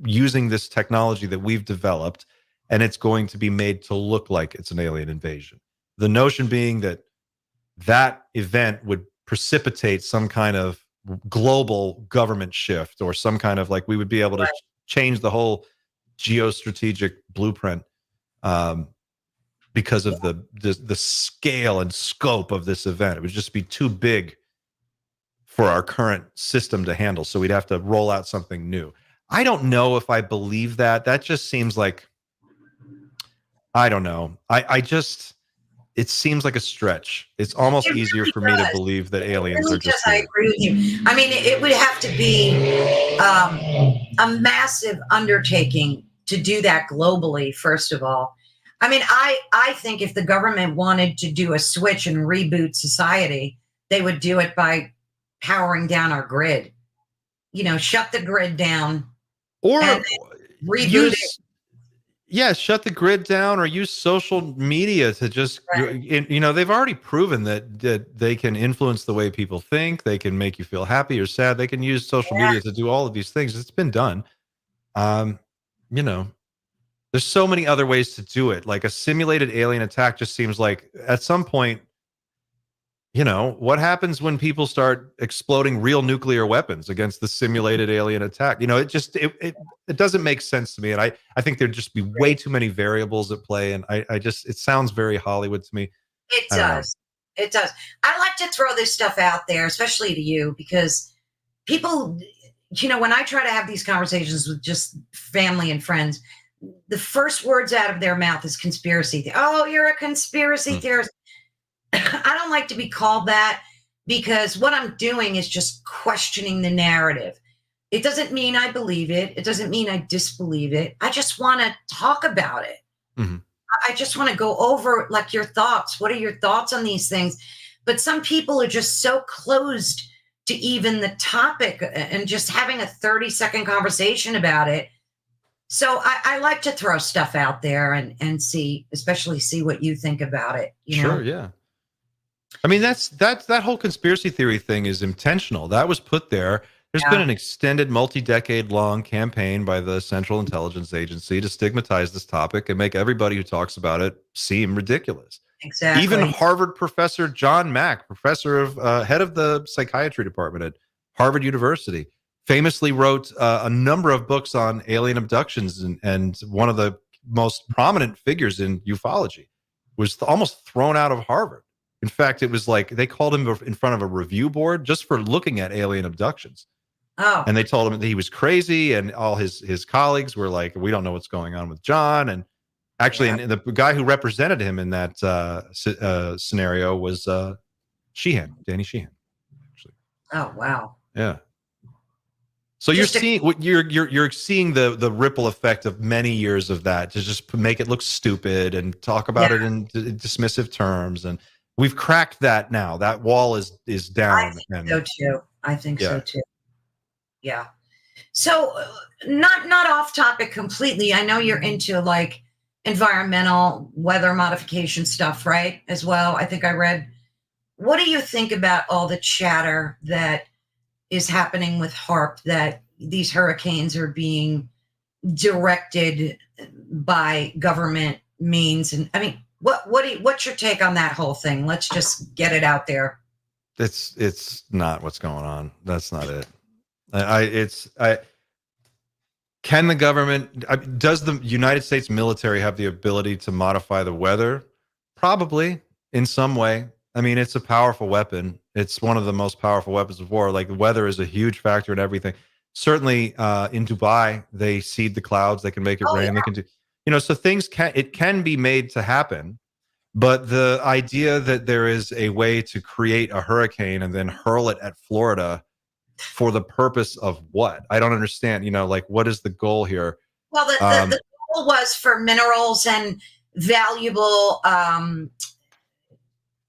using this technology that we've developed, and it's going to be made to look like it's an alien invasion. The notion being that event would precipitate some kind of global government shift, or some kind of, like, we would be able to change the whole geostrategic blueprint, because of the scale and scope of this event. It would just be too big for our current system to handle. So we'd have to roll out something new. I don't know if I believe that. That just seems like, I don't know. It seems like a stretch. It's almost easier for me to believe that aliens are just I agree with you. I mean, it would have to be a massive undertaking to do that globally, first of all. I mean, I think if the government wanted to do a switch and reboot society, they would do it by powering down our grid. Shut the grid down. Or reboot it. Yeah, shut the grid down, or use social media to just, they've already proven that they can influence the way people think. They can make you feel happy or sad. They can use social media to do all of these things. It's been done. There's so many other ways to do it. Like, a simulated alien attack just seems like, at some point, what happens when people start exploding real nuclear weapons against the simulated alien attack? It doesn't make sense to me. And I think there'd just be way too many variables at play. And it sounds very Hollywood to me. It does. It does. I like to throw this stuff out there, especially to you, because people, when I try to have these conversations with just family and friends, the first words out of their mouth is conspiracy. Oh, you're a conspiracy theorist. I don't like to be called that, because what I'm doing is just questioning the narrative. It doesn't mean I believe it. It doesn't mean I disbelieve it. I just want to talk about it. Mm-hmm. I just want to go over, like, your thoughts. What are your thoughts on these things? But some people are just so closed to even the topic and just having a 30-second conversation about it. So I like to throw stuff out there and see what you think about it. Sure, yeah. I mean, that whole conspiracy theory thing is intentional. That was put there. There's been an extended, multi-decade long campaign by the Central Intelligence Agency to stigmatize this topic and make everybody who talks about it seem ridiculous. Exactly. Even Harvard professor John Mack, professor of head of the psychiatry department at Harvard University, famously wrote a number of books on alien abductions, and one of the most prominent figures in ufology was almost thrown out of Harvard. In fact, it was like they called him in front of a review board just for looking at alien abductions. Oh. And they told him that he was crazy, and all his colleagues were like, we don't know what's going on with John. And actually, and the guy who represented him in that scenario was Danny Sheehan. Actually. Oh, wow. Yeah. So you're seeing what you're seeing the ripple effect of many years of that to just make it look stupid and talk about it in dismissive terms, and we've cracked that now. That wall is down. I think so too. Yeah. So not off topic completely. I know you're into like environmental weather modification stuff, right? As well. I think I read. What do you think about all the chatter that is happening with HARP, that these hurricanes are being directed by government means? And I mean, what's your take on that whole thing? Let's just get it out there. It's not what's going on. That's not it. Can the government, does the United States military have the ability to modify the weather? Probably in some way. I mean, it's a powerful weapon. It's one of the most powerful weapons of war. Like, the weather is a huge factor in everything. Certainly in Dubai, they seed the clouds. They can make it rain. Yeah. They can do, so things can be made to happen. But the idea that there is a way to create a hurricane and then hurl it at Florida for the purpose of what? I don't understand. Like, what is the goal here? Well, the goal was for minerals and valuable,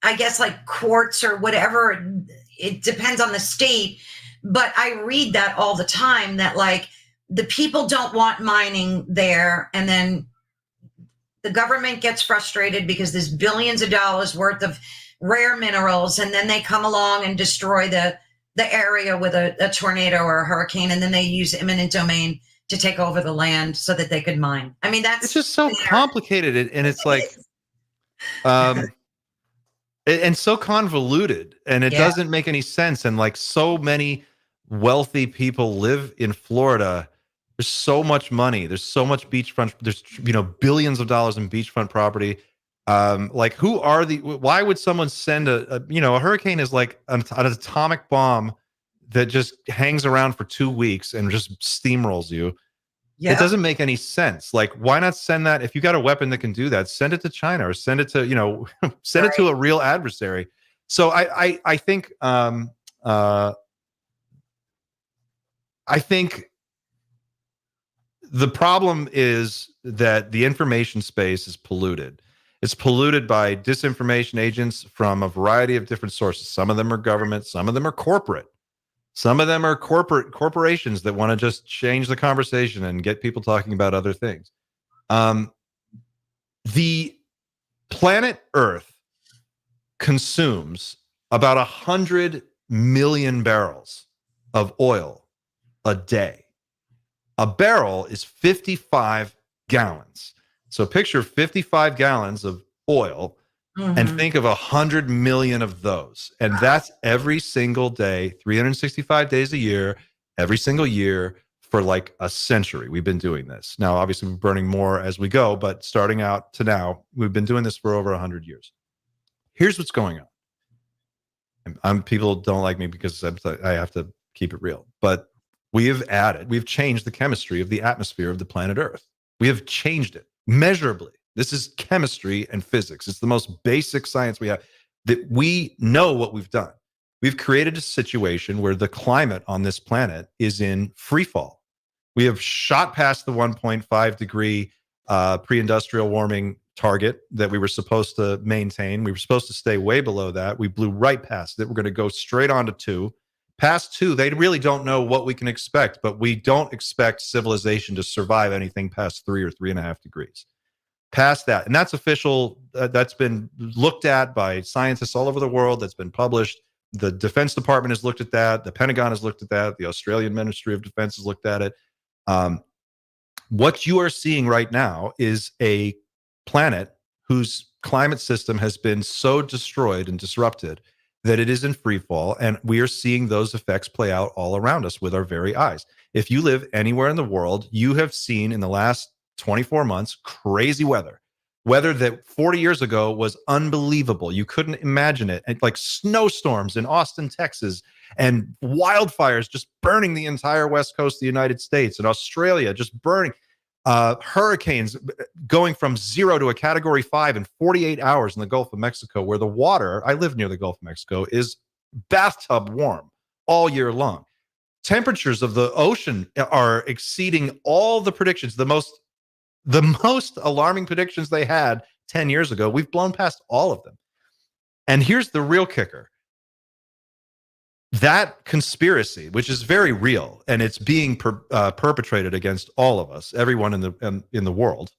I guess, like quartz or whatever. It depends on the state. But I read that all the time, that like the people don't want mining there. And then the government gets frustrated because there's billions of dollars worth of rare minerals. And then they come along and destroy the area with a tornado or a hurricane. And then they use eminent domain to take over the land so that they could mine. I mean, it's just so complicated. And it's like, and so convoluted, and it doesn't make any sense. And like, so many wealthy people live in Florida. There's so much money. There's so much beachfront. There's billions of dollars in beachfront property. Like, why would someone send a hurricane is like an atomic bomb that just hangs around for 2 weeks and just steamrolls you. Yeah. It doesn't make any sense. Like, why not send that? If you got a weapon that can do that, send it to China, or send it to, send it to a real adversary. So I think the problem is that the information space is polluted. It's polluted by disinformation agents from a variety of different sources. Some of them are government, some of them are corporate. Some of them are corporations that want to just change the conversation and get people talking about other things. The planet Earth consumes about 100 million barrels of oil a day. A barrel is 55 gallons. So picture 55 gallons of oil, and think of 100 million of those. And that's every single day, 365 days a year, every single year for like a century. We've been doing this. Now, obviously, we're burning more as we go, but starting out to now, we've been doing this for over 100 years. Here's what's going on. People don't like me because I have to keep it real, but we've changed the chemistry of the atmosphere of the planet Earth. We have changed it measurably. This is chemistry and physics. It's the most basic science we have, that we know what we've done. We've created a situation where the climate on this planet is in free fall. We have shot past the 1.5 degree pre-industrial warming target that we were supposed to maintain. We were supposed to stay way below that. We blew right past it. We're going to go straight on to 2. Past 2, they really don't know what we can expect, but we don't expect civilization to survive anything past 3 or 3.5 degrees. Past that, and that's official. That's been looked at by scientists all over the world. That's been published. The Defense Department has looked at that. The Pentagon has looked at that. The Australian Ministry of Defense has looked at it. What you are seeing right now is a planet whose climate system has been so destroyed and disrupted that it is in free fall, and we are seeing those effects play out all around us with our very eyes. If you live anywhere in the world, you have seen in the last 24 months crazy weather that 40 years ago was unbelievable. You couldn't imagine it. And like snowstorms in Austin, Texas, and wildfires just burning the entire west coast of the United States, and Australia just burning. hurricanes going from 0 to a category 5 in 48 hours in the Gulf of Mexico, where the water, I live near the Gulf of Mexico, is bathtub warm all year long. Temperatures of the ocean are exceeding all the predictions. The most alarming predictions they had 10 years ago, we've blown past all of them. And here's the real kicker. That conspiracy, which is very real, and it's being perpetrated against all of us, everyone in the world,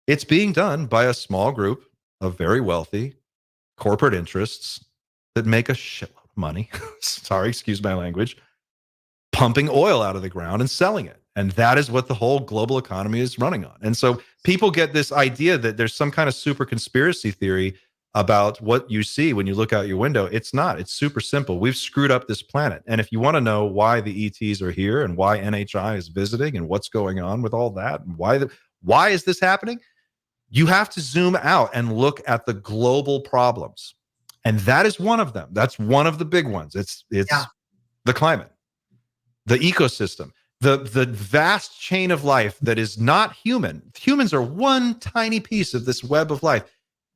it's being done by a small group of very wealthy corporate interests that make a shitload of money. Sorry, excuse my language. Pumping oil out of the ground and selling it. And that is what the whole global economy is running on. And so people get this idea that there's some kind of super conspiracy theory about what you see when you look out your window. It's not. It's super simple. We've screwed up this planet. And if you want to know why the ETs are here and why NHI is visiting and what's going on with all that and why is this happening, you have to zoom out and look at the global problems. And that is one of them. That's one of the big ones. It's the climate, the ecosystem, the vast chain of life that is not human. Humans are one tiny piece of this web of life.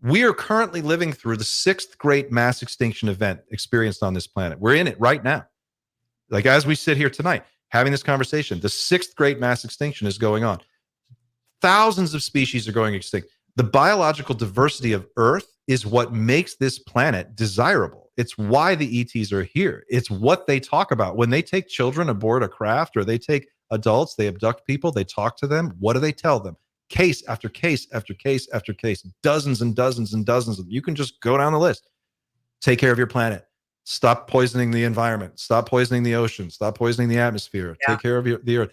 We are currently living through the 6th great mass extinction event experienced on this planet. We're in it right now. Like as we sit here tonight, having this conversation, the 6th great mass extinction is going on. Thousands of species are going extinct. The biological diversity of Earth is what makes this planet desirable. It's why the ETs are here. It's what they talk about. When they take children aboard a craft or they take adults, they abduct people, they talk to them. What do they tell them? Case after case after case after case, dozens and dozens and dozens of them. You can just go down the list. Take care of your planet. Stop poisoning the environment. Stop poisoning the ocean. Stop poisoning the atmosphere. Take care of the earth.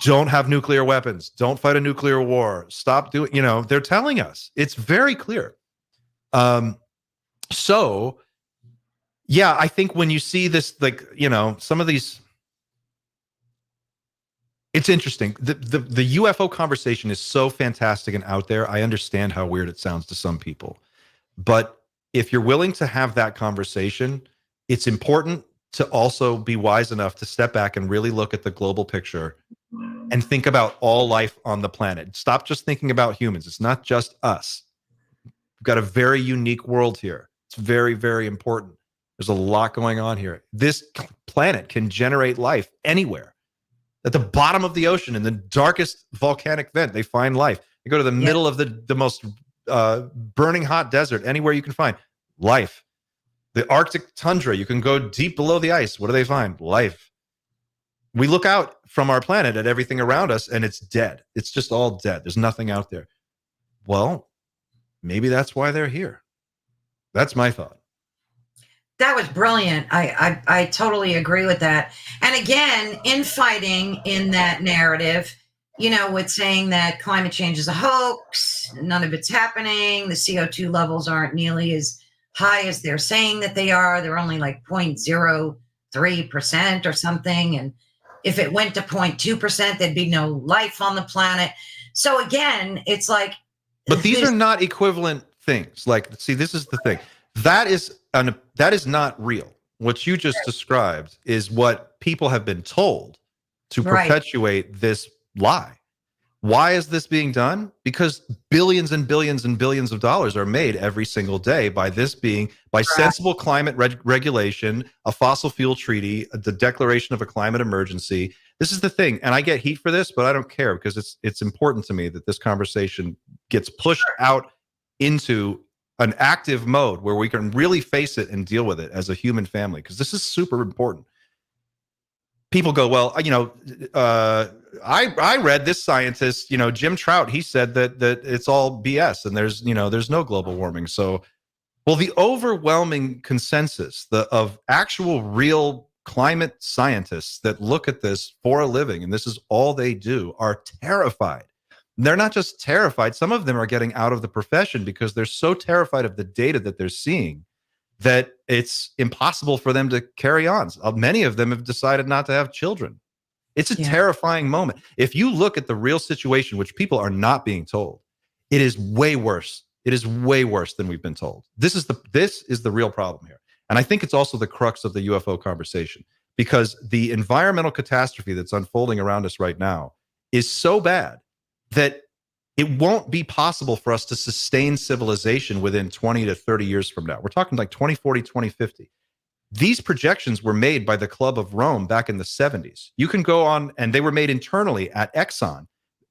Don't have nuclear weapons. Don't fight a nuclear war. Stop doing, they're telling us. It's very clear. So, yeah, I think when you see this, some of these, it's interesting. The UFO conversation is so fantastic and out there. I understand how weird it sounds to some people. But if you're willing to have that conversation, it's important to also be wise enough to step back and really look at the global picture and think about all life on the planet. Stop just thinking about humans. It's not just us. We've got a very unique world here. It's very, very important. There's a lot going on here. This planet can generate life anywhere. At the bottom of the ocean, in the darkest volcanic vent, they find life. You go to the middle of the most burning hot desert, anywhere you can find life. The Arctic tundra, you can go deep below the ice. What do they find? Life. We look out from our planet at everything around us, and it's dead. It's just all dead. There's nothing out there. Well, maybe that's why they're here. That's my thought. That was brilliant. I totally agree with that. And again, infighting in that narrative, with saying that climate change is a hoax, none of it's happening, the CO2 levels aren't nearly as high as they're saying that they are. They're only like 0.03% or something. And if it went to 0.2%, there'd be no life on the planet. So again, it's like. But these are not equivalent things. Like, see, this is the thing. That is not real. What you just described is what people have been told to perpetuate this lie. Why is this being done? Because billions and billions and billions of dollars are made every single day by sensible climate regulation, a fossil fuel treaty, the declaration of a climate emergency. This is the thing. And I get heat for this, but I don't care because it's important to me that this conversation gets pushed out into an active mode where we can really face it and deal with it as a human family, because this is super important. People go, well, I read this scientist, Jim Trout, he said that it's all BS and there's no global warming. So, well, the overwhelming consensus of actual real climate scientists that look at this for a living, and this is all they do, are terrified. They're not just terrified. Some of them are getting out of the profession because they're so terrified of the data that they're seeing that it's impossible for them to carry on. Many of them have decided not to have children. It's a terrifying moment. If you look at the real situation, which people are not being told, it is way worse. It is way worse than we've been told. This is the real problem here. And I think it's also the crux of the UFO conversation, because the environmental catastrophe that's unfolding around us right now is so bad that it won't be possible for us to sustain civilization within 20 to 30 years from now. We're talking like 2040, 2050. These projections were made by the Club of Rome back in the 70s. You can go on, and they were made internally at Exxon.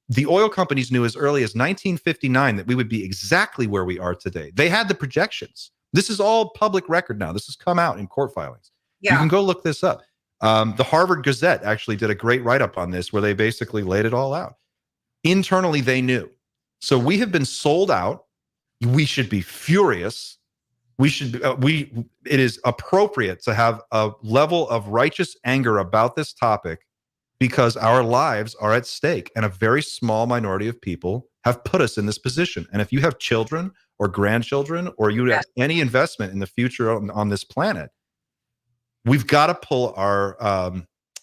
The oil companies knew as early as 1959 that we would be exactly where we are today. They had the projections. This is all public record now. This has come out in court filings. Yeah. You can go look this up. The Harvard Gazette actually did a great write-up on this where they basically laid it all out. Internally, they knew. So we have been sold out. We should be furious. It is appropriate to have a level of righteous anger about this topic because our lives are at stake and a very small minority of people have put us in this position. And if you have children or grandchildren or you have any investment in the future on this planet, we've got to pull our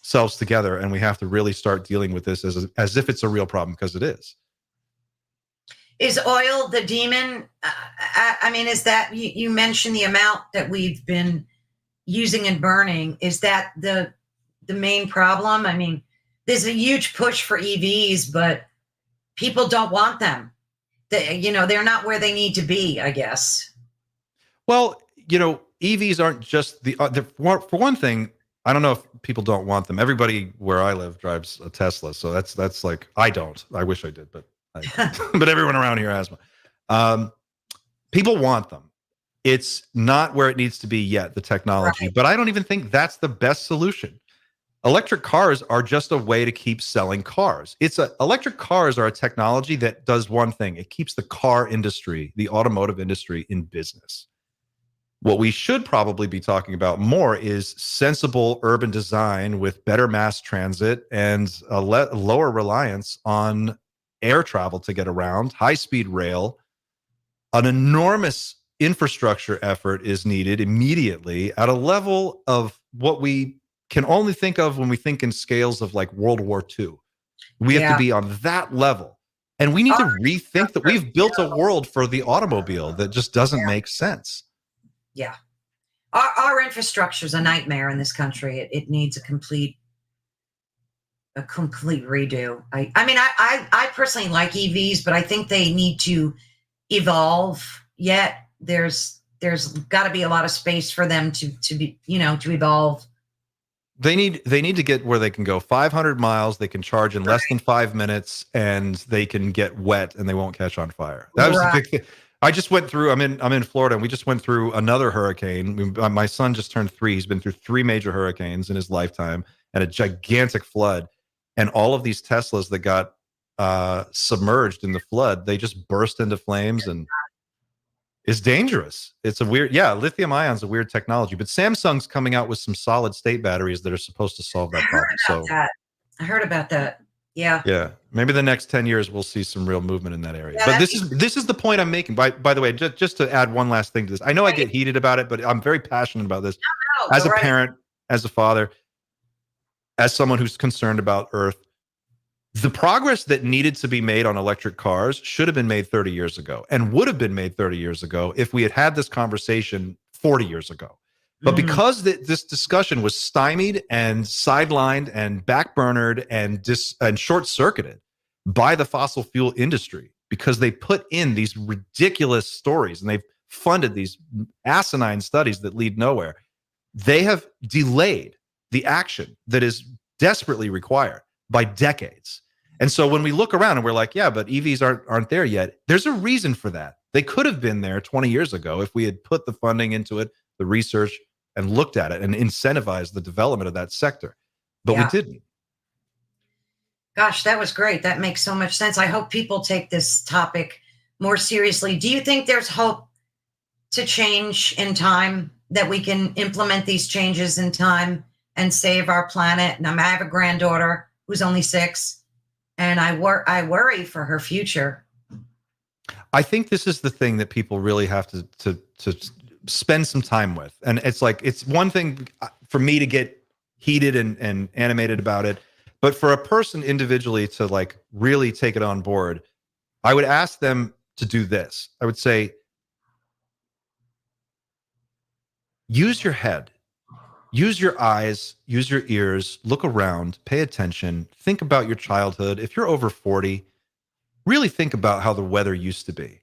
selves together, and we have to really start dealing with this as if it's a real problem, because it is. Is oil the demon? I mean, is that, you mentioned the amount that we've been using and burning. Is that the main problem? I mean, there's a huge push for EVs, but people don't want them. They're not where they need to be, I guess. Well, EVs aren't just for one thing, I don't know if people don't want them. Everybody where I live drives a Tesla. So that's like, I don't. I wish I did, but but everyone around here has one. People want them. It's not where it needs to be yet, the technology, but I don't even think that's the best solution. Electric cars are just a way to keep selling cars. Electric cars are a technology that does one thing. It keeps the car industry, the automotive industry, in business. What we should probably be talking about more is sensible urban design with better mass transit and a lower reliance on air travel to get around, high-speed rail. An enormous infrastructure effort is needed immediately at a level of what we can only think of when we think in scales of like World War II. We have to be on that level. And we need to rethink that we've built a world for the automobile that just doesn't make sense. Yeah. Our infrastructure is a nightmare in this country. It needs a complete redo. I personally like EVs, but I think they need to evolve yet. There's got to be a lot of space for them to be, to evolve. They need to get where they can go 500 miles, they can charge in less than 5 minutes, and they can get wet and they won't catch on fire. That was the big thing. I just went through, I'm in Florida, and we just went through another hurricane. My son just turned 3. He's been through 3 major hurricanes in his lifetime and a gigantic flood. And all of these Teslas that got submerged in the flood, they just burst into flames, and it's dangerous. It's a weird, lithium ion is a weird technology, but Samsung's coming out with some solid state batteries that are supposed to solve that problem. I heard about that. Yeah. Yeah. Maybe the next 10 years we'll see some real movement in that area. But this is the point I'm making. By the way, just to add one last thing to this. I know I get heated about it, but I'm very passionate about this. As a parent, as a father, as someone who's concerned about Earth, the progress that needed to be made on electric cars should have been made 30 years ago, and would have been made 30 years ago if we had this conversation 40 years ago. But because this discussion was stymied and sidelined and backburnered and short-circuited by the fossil fuel industry, because they put in these ridiculous stories and they've funded these asinine studies that lead nowhere, they have delayed the action that is desperately required by decades. And so when we look around and we're like, yeah, but EVs aren't there yet, there's a reason for that. They could have been there 20 years ago if we had put the funding into it, the research, and looked at it and incentivized the development of that sector. But we didn't. Gosh, that was great. That makes so much sense. I hope people take this topic more seriously. Do you think there's hope to change in time, that we can implement these changes in time and save our planet? And I have a granddaughter who's only 6, and I worry for her future. I think this is the thing that people really have to spend some time with. And it's like, it's one thing for me to get heated and animated about it, but for a person individually to like really take it on board, I would ask them to do this. I would say, use your head. use your eyes, use your ears, look around, pay attention, think about your childhood. If you're over 40, really think about how the weather used to be.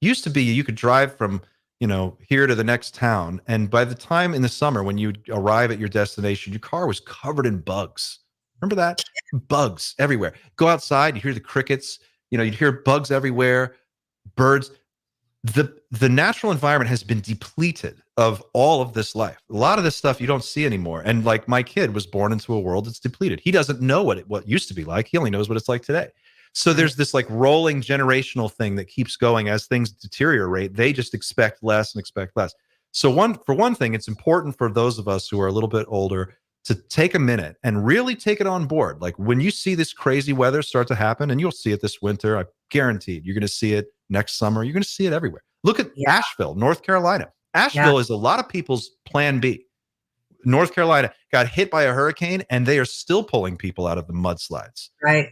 Used to be you could drive from, here to the next town, and by the time in the summer when you arrive at your destination, your car was covered in bugs. Remember that? Bugs everywhere. Go outside, you hear the crickets, you'd hear bugs everywhere, birds. The natural environment has been depleted of all of this life. A lot of this stuff you don't see anymore. And like my kid was born into a world that's depleted. He doesn't know what used to be like. He only knows what it's like today. So there's this like rolling generational thing that keeps going as things deteriorate. They just expect less and expect less. So for one thing, it's important for those of us who are a little bit older to take a minute and really take it on board. Like when you see this crazy weather start to happen, and you'll see it this winter, I guarantee you're going to see it next summer. You're going to see it everywhere. Look at Asheville, North Carolina. Asheville is a lot of people's plan B. North Carolina got hit by a hurricane, and they are still pulling people out of the mudslides. Right.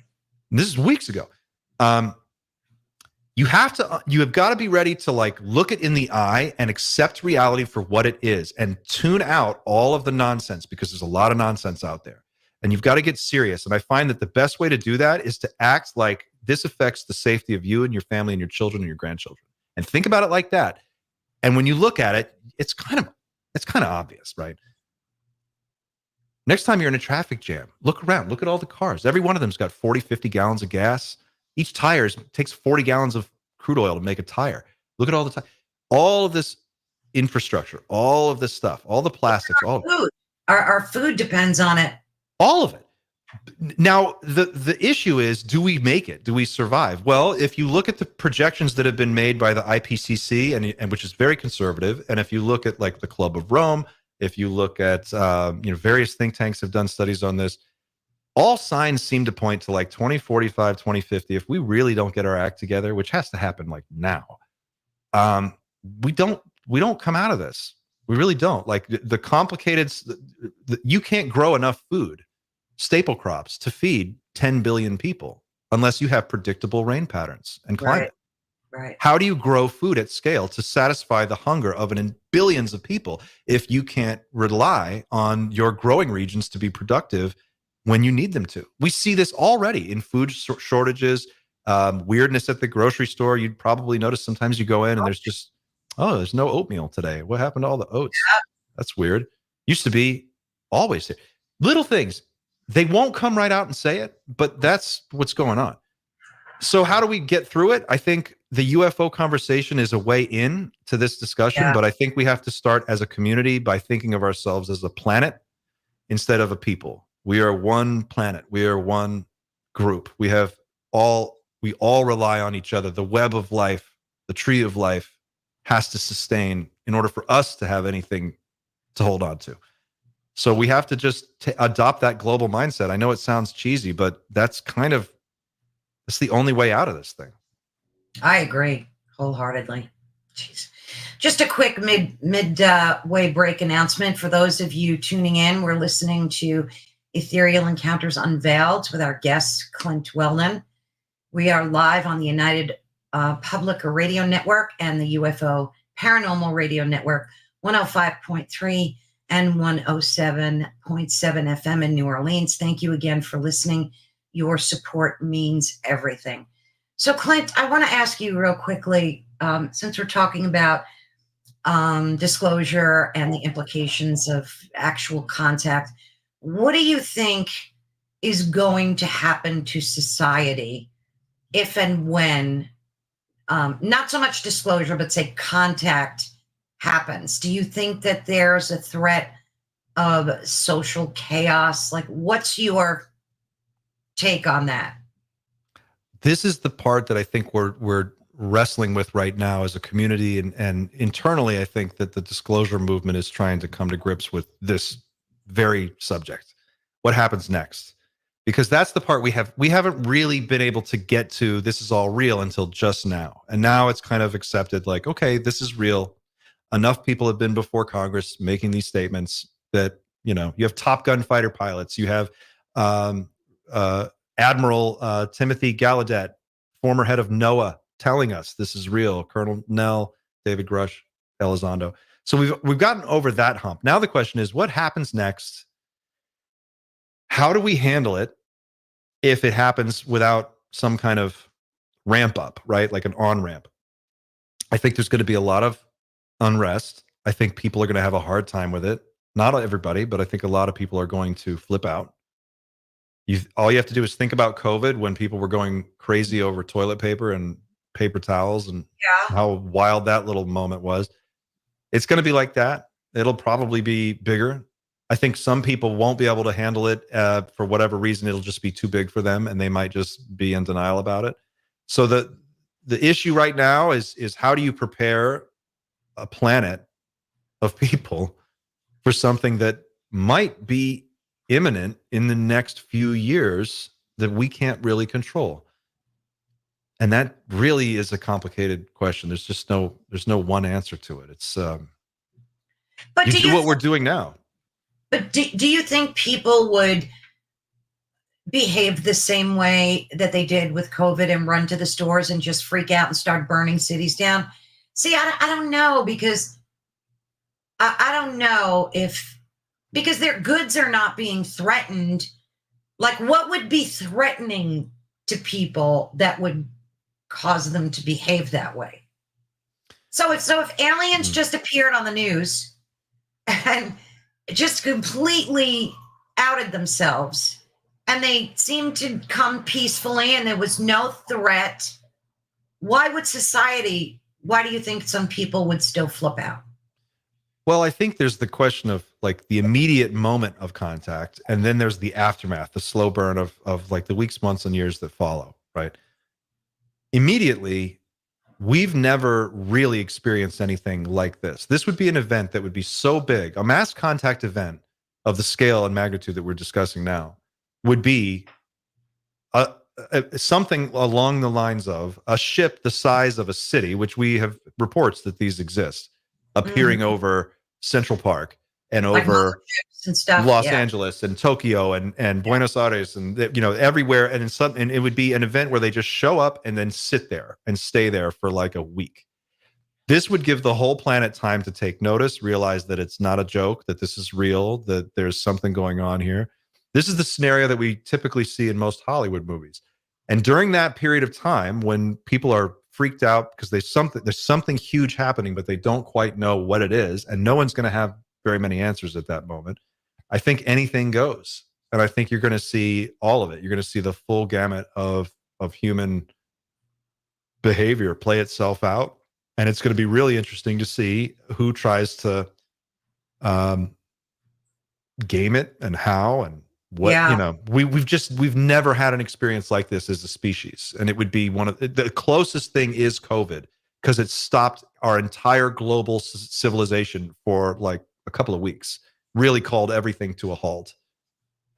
And this is weeks ago. You have got to be ready to like look it in the eye and accept reality for what it is, and tune out all of the nonsense, because there's a lot of nonsense out there, and you've got to get serious. And I find that the best way to do that is to act like this affects the safety of you and your family and your children and your grandchildren, and think about it like that. And when you look at it, it's kind of obvious, right? Next time you're in a traffic jam, look around, look at all the cars. Every one of them's got 40, 50 gallons of gas. Each tire takes 40 gallons of crude oil to make a tire. Look at all the all of this infrastructure, all of this stuff, all the plastics, all food. Our food depends on it. All of it. Now, the issue is, do we make it? Do we survive? Well, if you look at the projections that have been made by the IPCC, and which is very conservative, and if you look at like the Club of Rome, if you look at various think tanks have done studies on this, all signs seem to point to like 2045, 2050. If we really don't get our act together, which has to happen like now, we don't come out of this. We really don't. Like the complicated, you can't grow enough food, staple crops, to feed 10 billion people unless you have predictable rain patterns and climate. Right. How do you grow food at scale to satisfy the hunger of billions of people if you can't rely on your growing regions to be productive when you need them to? We see this already in food shortages, weirdness at the grocery store. You'd probably notice sometimes you go in and there's just, there's no oatmeal today. What happened to all the oats? Yeah. That's weird. Used to be always there. Little things. They won't come right out and say it, but that's what's going on. So how do we get through it? I think the UFO conversation is a way in to this discussion, but I think we have to start as a community by thinking of ourselves as a planet instead of a people. We are one planet. We are one group. We all rely on each other. The web of life, the tree of life has to sustain in order for us to have anything to hold on to. So we have to just adopt that global mindset. I know it sounds cheesy, but that's the only way out of this thing. I agree wholeheartedly. Jeez. Just a quick midway break announcement for those of you tuning in. We're listening to Ethereal Encounters Unveiled with our guest, Clint Weldon. We are live on the United Public Radio Network and the UFO Paranormal Radio Network, 105.3 and 107.7 FM in New Orleans. Thank you again for listening. Your support means everything. So, Clint, I want to ask you real quickly, since we're talking about disclosure and the implications of actual contact, what do you think is going to happen to society if and when, not so much disclosure, but say contact happens? Do you think that there's a threat of social chaos? Like, what's your take on that? This is the part that I think we're wrestling with right now as a community, and internally, I think that the disclosure movement is trying to come to grips with this very subject. What happens next? Because that's the part we haven't really been able to get to. This is all real until just now, and now it's kind of accepted. Like, okay, this is real. Enough people have been before Congress making these statements that you have Top Gun fighter pilots. You have Admiral Timothy Gallaudet, former head of NOAA, telling us this is real. Colonel Nell, David Grush, Elizondo. So we've gotten over that hump. Now the question is, what happens next? How do we handle it if it happens without some kind of ramp up, right? Like an on ramp. I think there's going to be a lot of unrest. I think people are going to have a hard time with it. Not everybody, but I think a lot of people are going to flip out. All you have to do is think about COVID, when people were going crazy over toilet paper and paper towels, and how wild that little moment was. It's going to be like that. It'll probably be bigger. I think some people won't be able to handle it for whatever reason. It'll just be too big for them, and they might just be in denial about it. So the issue right now is how do you prepare a planet of people for something that might be imminent in the next few years that we can't really control? And that really is a complicated question. There's no one answer to it. It's but you do what we're doing now. But do you think people would behave the same way that they did with COVID and run to the stores and just freak out and start burning cities down? See, I don't know, because I don't know because their goods are not being threatened. Like, what would be threatening to people that would cause them to behave that way? So if aliens just appeared on the news and just completely outed themselves, and they seemed to come peacefully and there was no threat, why do you think some people would still flip out? Well, I think there's the question of like the immediate moment of contact, and then there's the aftermath, the slow burn of like the weeks, months, and years that follow, right? Immediately, we've never really experienced anything like this. This would be an event that would be so big. A mass contact event of the scale and magnitude that we're discussing now would be something along the lines of a ship the size of a city, which we have reports that these exist, appearing over Central Park and over and stuff, Los Angeles and Tokyo and Buenos Aires and everywhere, and it would be an event where they just show up and then sit there and stay there for like a week. This would give the whole planet time to take notice, realize that it's not a joke, that this is real, that there's something going on here. This is the scenario that we typically see in most Hollywood movies. And during that period of time, when people are freaked out because there's something huge happening, but they don't quite know what it is, and no one's going to have very many answers at that moment, I think anything goes. And I think you're going to see all of it. You're going to see the full gamut of human behavior play itself out. And it's going to be really interesting to see who tries to game it and how and what. We've never had an experience like this as a species. And it would be one of the closest thing is COVID, because it stopped our entire global civilization for like a couple of weeks, really called everything to a halt.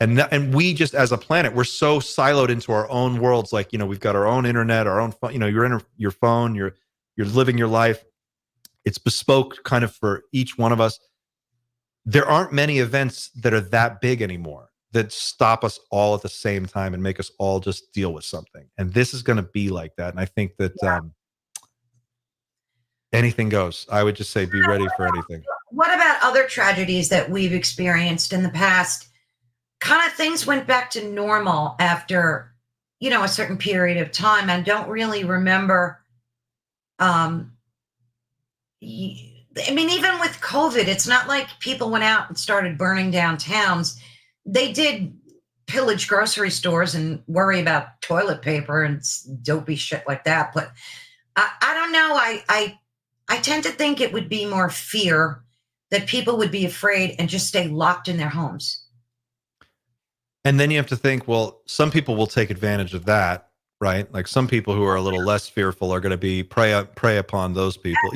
And we just, as a planet, we're so siloed into our own worlds. Like, we've got our own internet, our own phone, you're in your phone, you're living your life. It's bespoke kind of for each one of us. There aren't many events that are that big anymore that stop us all at the same time and make us all just deal with something. And this is going to be like that. And I think that anything goes. I would just say be ready for anything. What about other tragedies that we've experienced in the past? Kind of things went back to normal after, a certain period of time. I don't really remember. Even with COVID, it's not like people went out and started burning down towns. They did pillage grocery stores and worry about toilet paper and dopey shit like that. But I don't know. I tend to think it would be more fear, that people would be afraid and just stay locked in their homes. And then you have to think, well, some people will take advantage of that, right? Like some people who are a little less fearful are going to be prey upon those people.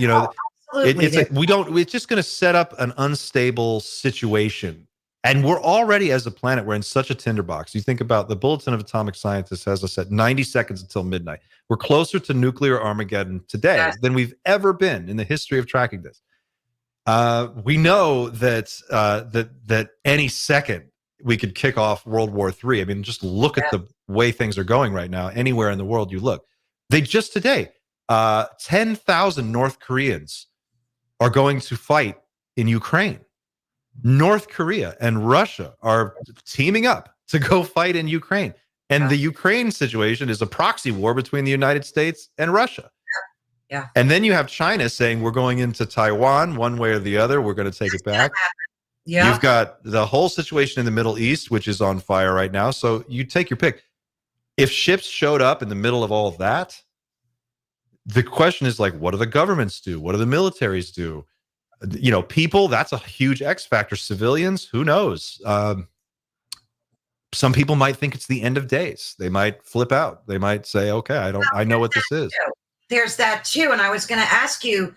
It's just going to set up an unstable situation. And we're already, as a planet, we're in such a tinderbox. You think about the Bulletin of Atomic Scientists has us at 90 seconds until midnight. We're closer to nuclear Armageddon today than we've ever been in the history of tracking this. We know that any second we could kick off World War III. I mean, just look at the way things are going right now. Anywhere in the world you look, they just today, 10,000 North Koreans are going to fight in Ukraine. North Korea and Russia are teaming up to go fight in Ukraine. And the Ukraine situation is a proxy war between the United States and Russia. Yeah. And then you have China saying we're going into Taiwan one way or the other. We're going to take it back. Yeah. You've got the whole situation in the Middle East, which is on fire right now. So you take your pick. If ships showed up in the middle of all of that, the question is like, what do the governments do? What do the militaries do? People, that's a huge X factor. Civilians, who knows? Some people might think it's the end of days. They might flip out. They might say, okay, I know what this is. There's that too. And I was going to ask you,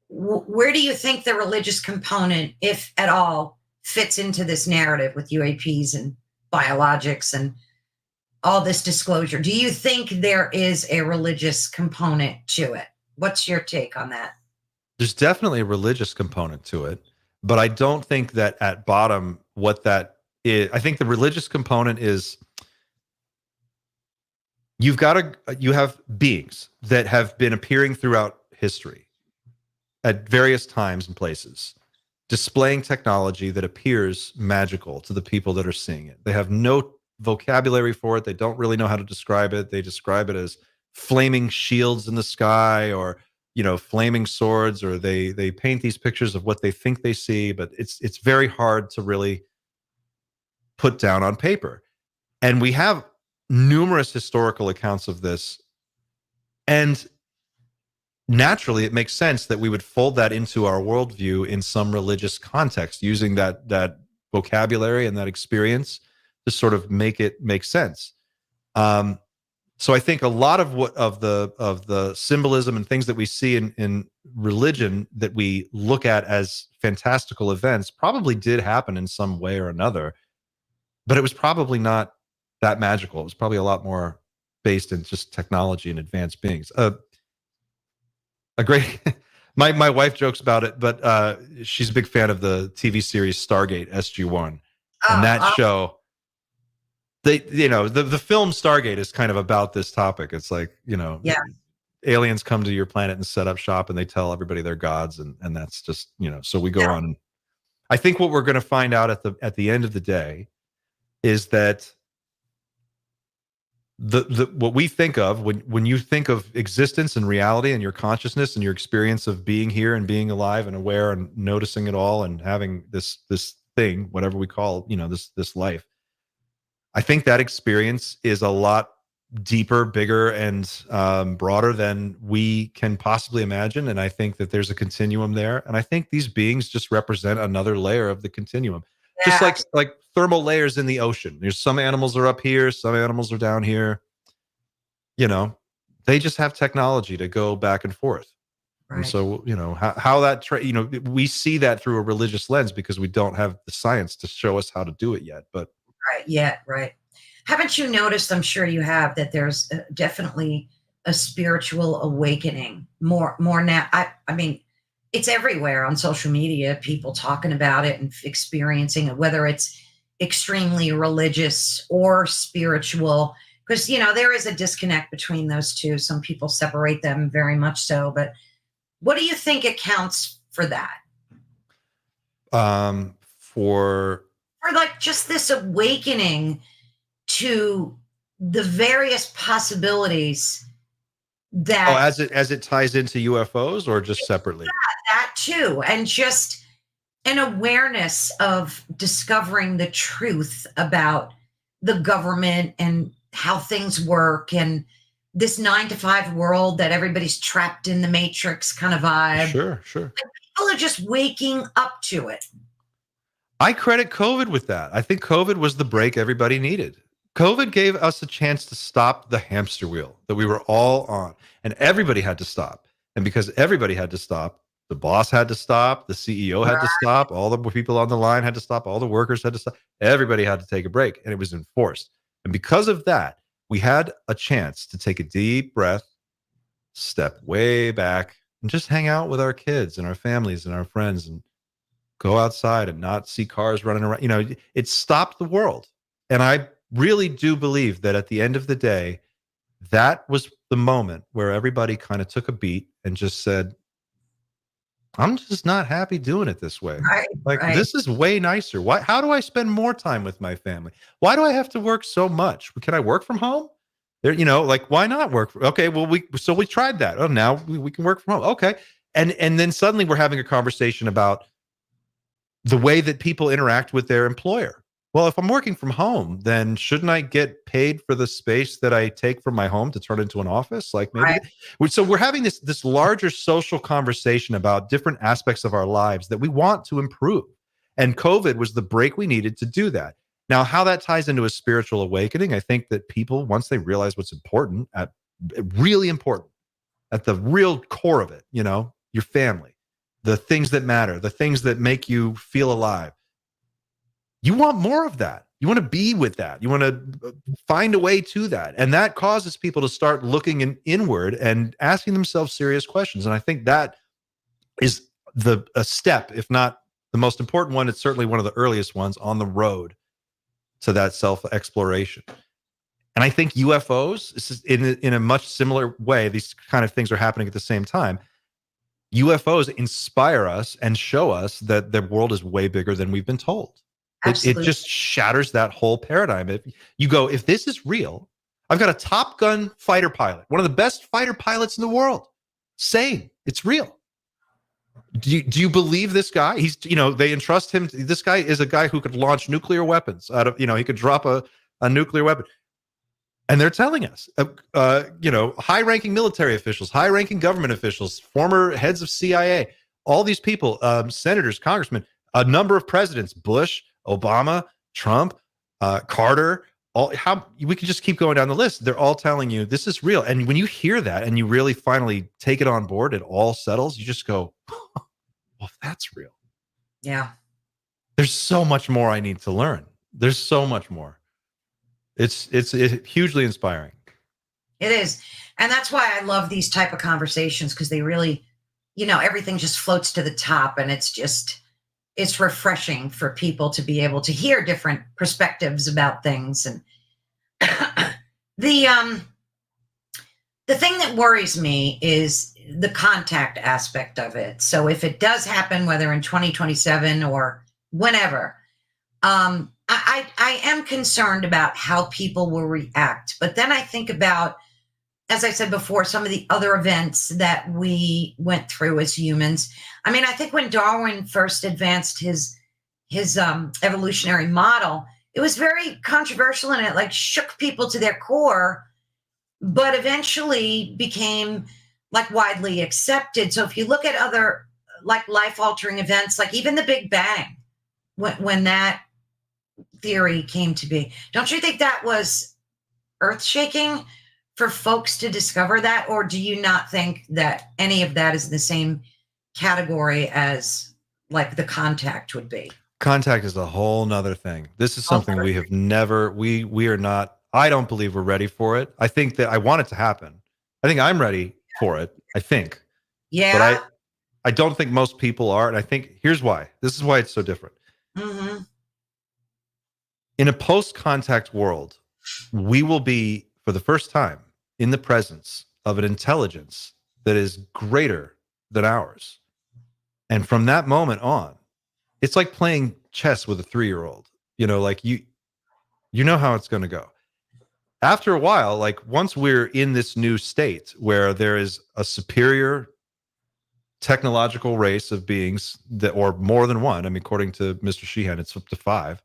where do you think the religious component, if at all, fits into this narrative with UAPs and biologics and all this disclosure? Do you think there is a religious component to it? What's your take on that? There's definitely a religious component to it, but I don't think that at bottom what that is. I think the religious component is you have beings that have been appearing throughout history at various times and places, displaying technology that appears magical to the people that are seeing it. They have no vocabulary for it. They don't really know how to describe it. They describe it as flaming shields in the sky, or flaming swords, or they paint these pictures of what they think they see, but it's very hard to really put down on paper. And we have numerous historical accounts of this, and naturally it makes sense that we would fold that into our worldview in some religious context, using that vocabulary and that experience to sort of make it make sense. So I think a lot of the symbolism and things that we see in religion that we look at as fantastical events probably did happen in some way or another, but it was probably not that magical. It was probably a lot more based in just technology and advanced beings. A great my wife jokes about it, but she's a big fan of the TV series Stargate SG-1, and that show. The film Stargate is kind of about this topic. It's like, aliens come to your planet and set up shop, and they tell everybody they're gods, and that's just, so we go on. I think what we're going to find out at the end of the day is that the what we think of when you think of existence and reality and your consciousness and your experience of being here and being alive and aware and noticing it all and having this thing, whatever we call, this life. I think that experience is a lot deeper, bigger, and broader than we can possibly imagine. And I think that there's a continuum there. And I think these beings just represent another layer of the continuum. Yeah. Just like thermal layers in the ocean. There's some animals are up here, some animals are down here. They just have technology to go back and forth. Right. And so, how that, we see that through a religious lens because we don't have the science to show us how to do it yet. But right. Haven't you noticed, I'm sure you have, that there's definitely a spiritual awakening more now? I mean, it's everywhere on social media, people talking about it and experiencing it, whether it's extremely religious or spiritual, because, there is a disconnect between those two. Some people separate them very much so, but what do you think accounts for that? For like just this awakening to the various possibilities that as it ties into UFOs, or just separately? That too, and just an awareness of discovering the truth about the government and how things work, and this 9-to-5 world that everybody's trapped in the matrix kind of vibe. Sure. Like, people are just waking up to it. I credit COVID with that. I think COVID was the break everybody needed. COVID gave us a chance to stop the hamster wheel that we were all on, and everybody had to stop. And because everybody had to stop, the boss had to stop, the CEO had to stop, all the people on the line had to stop, all the workers had to stop. Everybody had to take a break, and it was enforced. And because of that, we had a chance to take a deep breath, step way back, and just hang out with our kids and our families and our friends, and go outside and not see cars running around. It stopped the world. And I really do believe that at the end of the day, that was the moment where everybody kind of took a beat and just said, I'm just not happy doing it this way. Right, Like, right. this is way nicer. Why? How do I spend more time with my family? Why do I have to work so much? Can I work from home? There, like, why not work? Okay, well, we tried that. Oh, now we can work from home. Okay, and then suddenly we're having a conversation about the way that people interact with their employer. Well, if I'm working from home, then shouldn't I get paid for the space that I take from my home to turn into an office? Like, maybe. Right. So we're having this larger social conversation about different aspects of our lives that we want to improve. And COVID was the break we needed to do that. Now, how that ties into a spiritual awakening, I think that people, once they realize what's important, really important, at the real core of it, your family, the things that matter, the things that make you feel alive. You want more of that. You want to be with that. You want to find a way to that. And that causes people to start looking inward and asking themselves serious questions. And I think that is a step, if not the most important one. It's certainly one of the earliest ones on the road to that self-exploration. And I think UFOs, this is in a much similar way, these kind of things are happening at the same time. UFOs inspire us and show us that the world is way bigger than we've been told. It just shatters that whole paradigm. If you go, if this is real, I've got a Top Gun fighter pilot, one of the best fighter pilots in the world, saying it's real. Do you believe this guy? He's, they entrust him. This guy is a guy who could launch nuclear weapons out of, he could drop a nuclear weapon. And they're telling us, high-ranking military officials, high-ranking government officials, former heads of CIA, all these people, senators, congressmen, a number of presidents, Bush, Obama, Trump, Carter, we could just keep going down the list. They're all telling you this is real. And when you hear that and you really finally take it on board, it all settles. You just go, well, if that's real. Yeah. There's so much more I need to learn. There's so much more. It's hugely inspiring. It is. And that's why I love these type of conversations, because they really, everything just floats to the top, and it's refreshing for people to be able to hear different perspectives about things. And the thing that worries me is the contact aspect of it. So if it does happen, whether in 2027 or whenever, I am concerned about how people will react. But then I think about, as I said before, some of the other events that we went through as humans. I mean, I think when Darwin first advanced his evolutionary model, it was very controversial, and it shook people to their core, but eventually became widely accepted. So if you look at other life-altering events, like even the Big Bang, when that theory came to be, don't you think that was earth-shaking for folks to discover that? Or do you not think that any of that is in the same category as the contact would be? Contact is a whole nother thing. This is something we have never, we are not, I don't believe we're ready for it. I think that I want it to happen. I think I'm ready for it. I think. Yeah. But I don't think most people are. And I think here's why. This is why it's so different. Mm-hmm. In a post-contact world, we will be, for the first time, in the presence of an intelligence that is greater than ours. And from that moment on, it's like playing chess with a 3-year-old. You know how it's going to go. After a while, once we're in this new state where there is a superior technological race of beings or more than one, I mean, according to Mr. Sheehan, it's up to 5.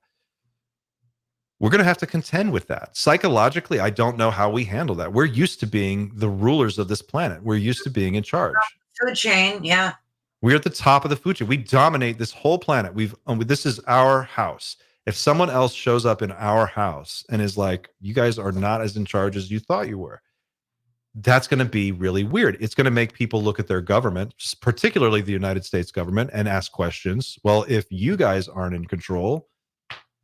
We're going to have to contend with that. Psychologically, I don't know how we handle that. We're used to being the rulers of this planet. We're used to being in charge. Food chain, yeah. We're at the top of the food chain. We dominate this whole planet. This is our house. If someone else shows up in our house and is like, you guys are not as in charge as you thought you were, that's going to be really weird. It's going to make people look at their government, particularly the United States government, and ask questions. Well, if you guys aren't in control,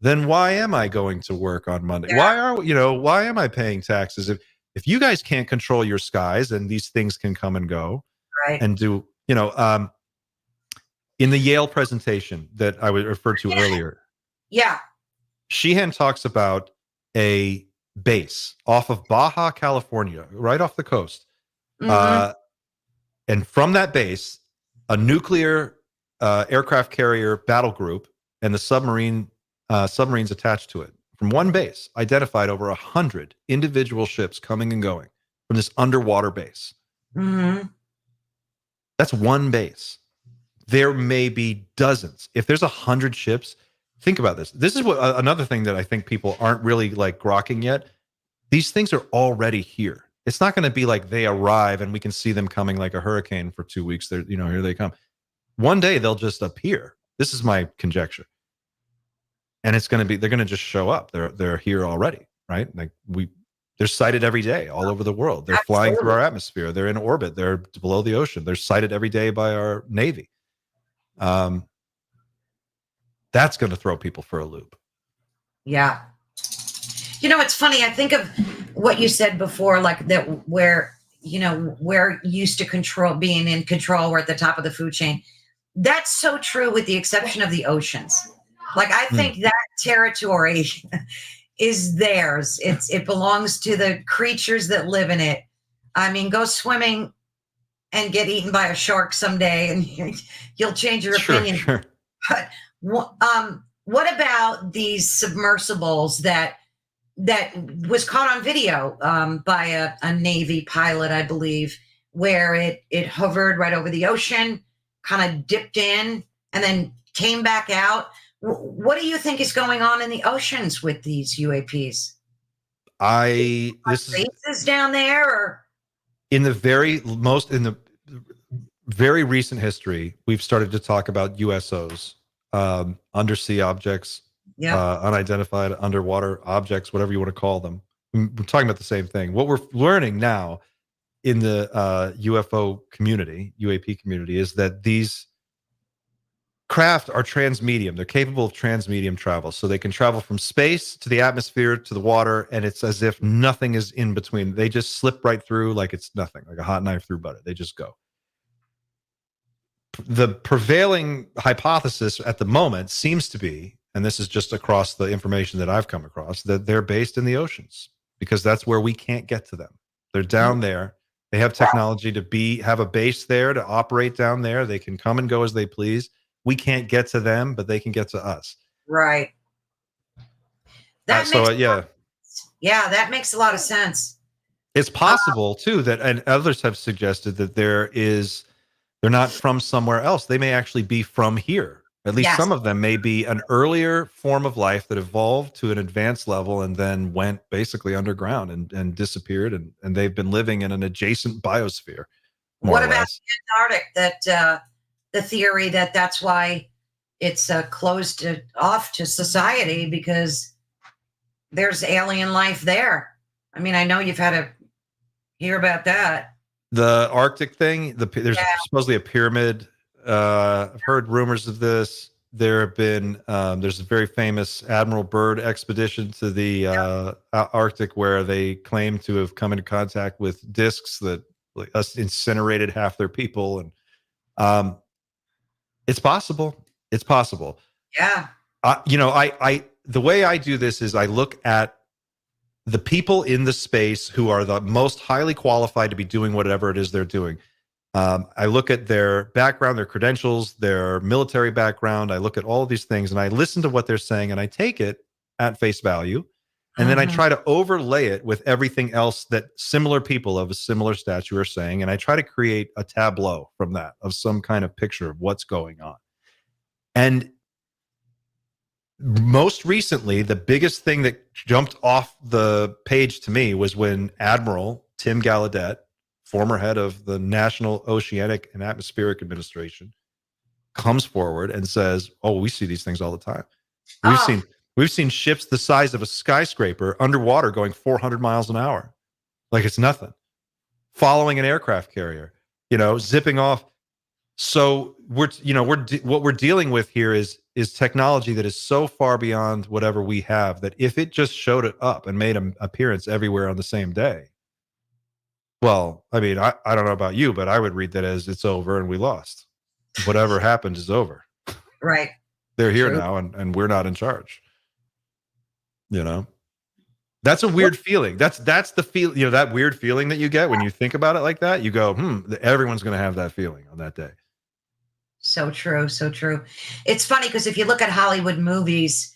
then why am I going to work on Monday? Yeah. Why am I paying taxes? If you guys can't control your skies and these things can come and go, right, and do, in the Yale presentation that I would refer to earlier. Yeah. Sheehan talks about a base off of Baja, California, right off the coast. Mm-hmm. And from that base, a nuclear aircraft carrier battle group and the submarines attached to it. From one base, identified over 100 individual ships coming and going from this underwater base. Mm-hmm. That's one base. There may be dozens. If there's 100 ships, think about this. This is what another thing that I think people aren't really like grokking yet. These things are already here. It's not going to be like they arrive and we can see them coming like a hurricane for 2 weeks. They're, here they come. One day they'll just appear. This is my conjecture. And it's going to be, they're going to just show up. They're here already, right? Like they're sighted every day all over the world. They're flying through our atmosphere. They're in orbit. They're below the ocean. They're sighted every day by our Navy. That's going to throw people for a loop. Yeah. It's funny. I think of what you said before, like that where, we're used to being in control. We're at the top of the food chain. That's so true with the exception of the oceans. Like, I think that territory is theirs. It belongs to the creatures that live in it. I mean, go swimming and get eaten by a shark someday and you'll change your opinion. Sure. But what about these submersibles that was caught on video by a Navy pilot, I believe, where it hovered right over the ocean, kind of dipped in and then came back out? What do you think is going on in the oceans with these UAPs? This is down there, or in the very recent history, we've started to talk about USOs, undersea objects, unidentified underwater objects, whatever you want to call them. We're talking about the same thing. What we're learning now in the UFO community, UAP community, is that these craft are transmedium. They're capable of transmedium travel. So they can travel from space to the atmosphere to the water, and it's as if nothing is in between. They just slip right through like it's nothing, like a hot knife through butter. They just go. The prevailing hypothesis at the moment seems to be, and this is just across the information that I've come across, that they're based in the oceans because that's where we can't get to them. They're down there. They have technology to have a base there, to operate down there. They can come and go as they please. We can't get to them, but they can get to us. Right. That makes a lot of sense. It's possible too that, and others have suggested that they're not from somewhere else. They may actually be from here. At least some of them may be an earlier form of life that evolved to an advanced level and then went basically underground and disappeared. And they've been living in an adjacent biosphere. What about the Antarctic? That the theory that's why it's closed off to society, because there's alien life there. I mean, I know you've had to hear about that. The Arctic thing, there's supposedly a pyramid. I've heard rumors of this. There have been, there's a very famous Admiral Byrd expedition to the Arctic where they claim to have come into contact with discs that incinerated half their people. And it's possible. It's possible. Yeah. The way I do this is I look at the people in the space who are the most highly qualified to be doing whatever it is they're doing. I look at their background, their credentials, their military background. I look at all of these things and I listen to what they're saying and I take it at face value. And then I try to overlay it with everything else that similar people of a similar stature are saying. And I try to create a tableau from that, of some kind of picture of what's going on. And most recently, the biggest thing that jumped off the page to me was when Admiral Tim Gallaudet, former head of the National Oceanic and Atmospheric Administration, comes forward and says, "Oh, we see these things all the time. We've seen ships the size of a skyscraper underwater going 400 miles an hour, like it's nothing, following an aircraft carrier, zipping off." So what we're dealing with here is technology that is so far beyond whatever we have that if it just showed it up and made an appearance everywhere on the same day, well, I mean, I don't know about you, but I would read that as it's over and we lost. Whatever happened is over. Right. They're here now and we're not in charge. That's a weird feeling. That's the feel, that weird feeling that you get when you think about it like that. You go, everyone's going to have that feeling on that day. So true, so true. It's funny because if you look at Hollywood movies,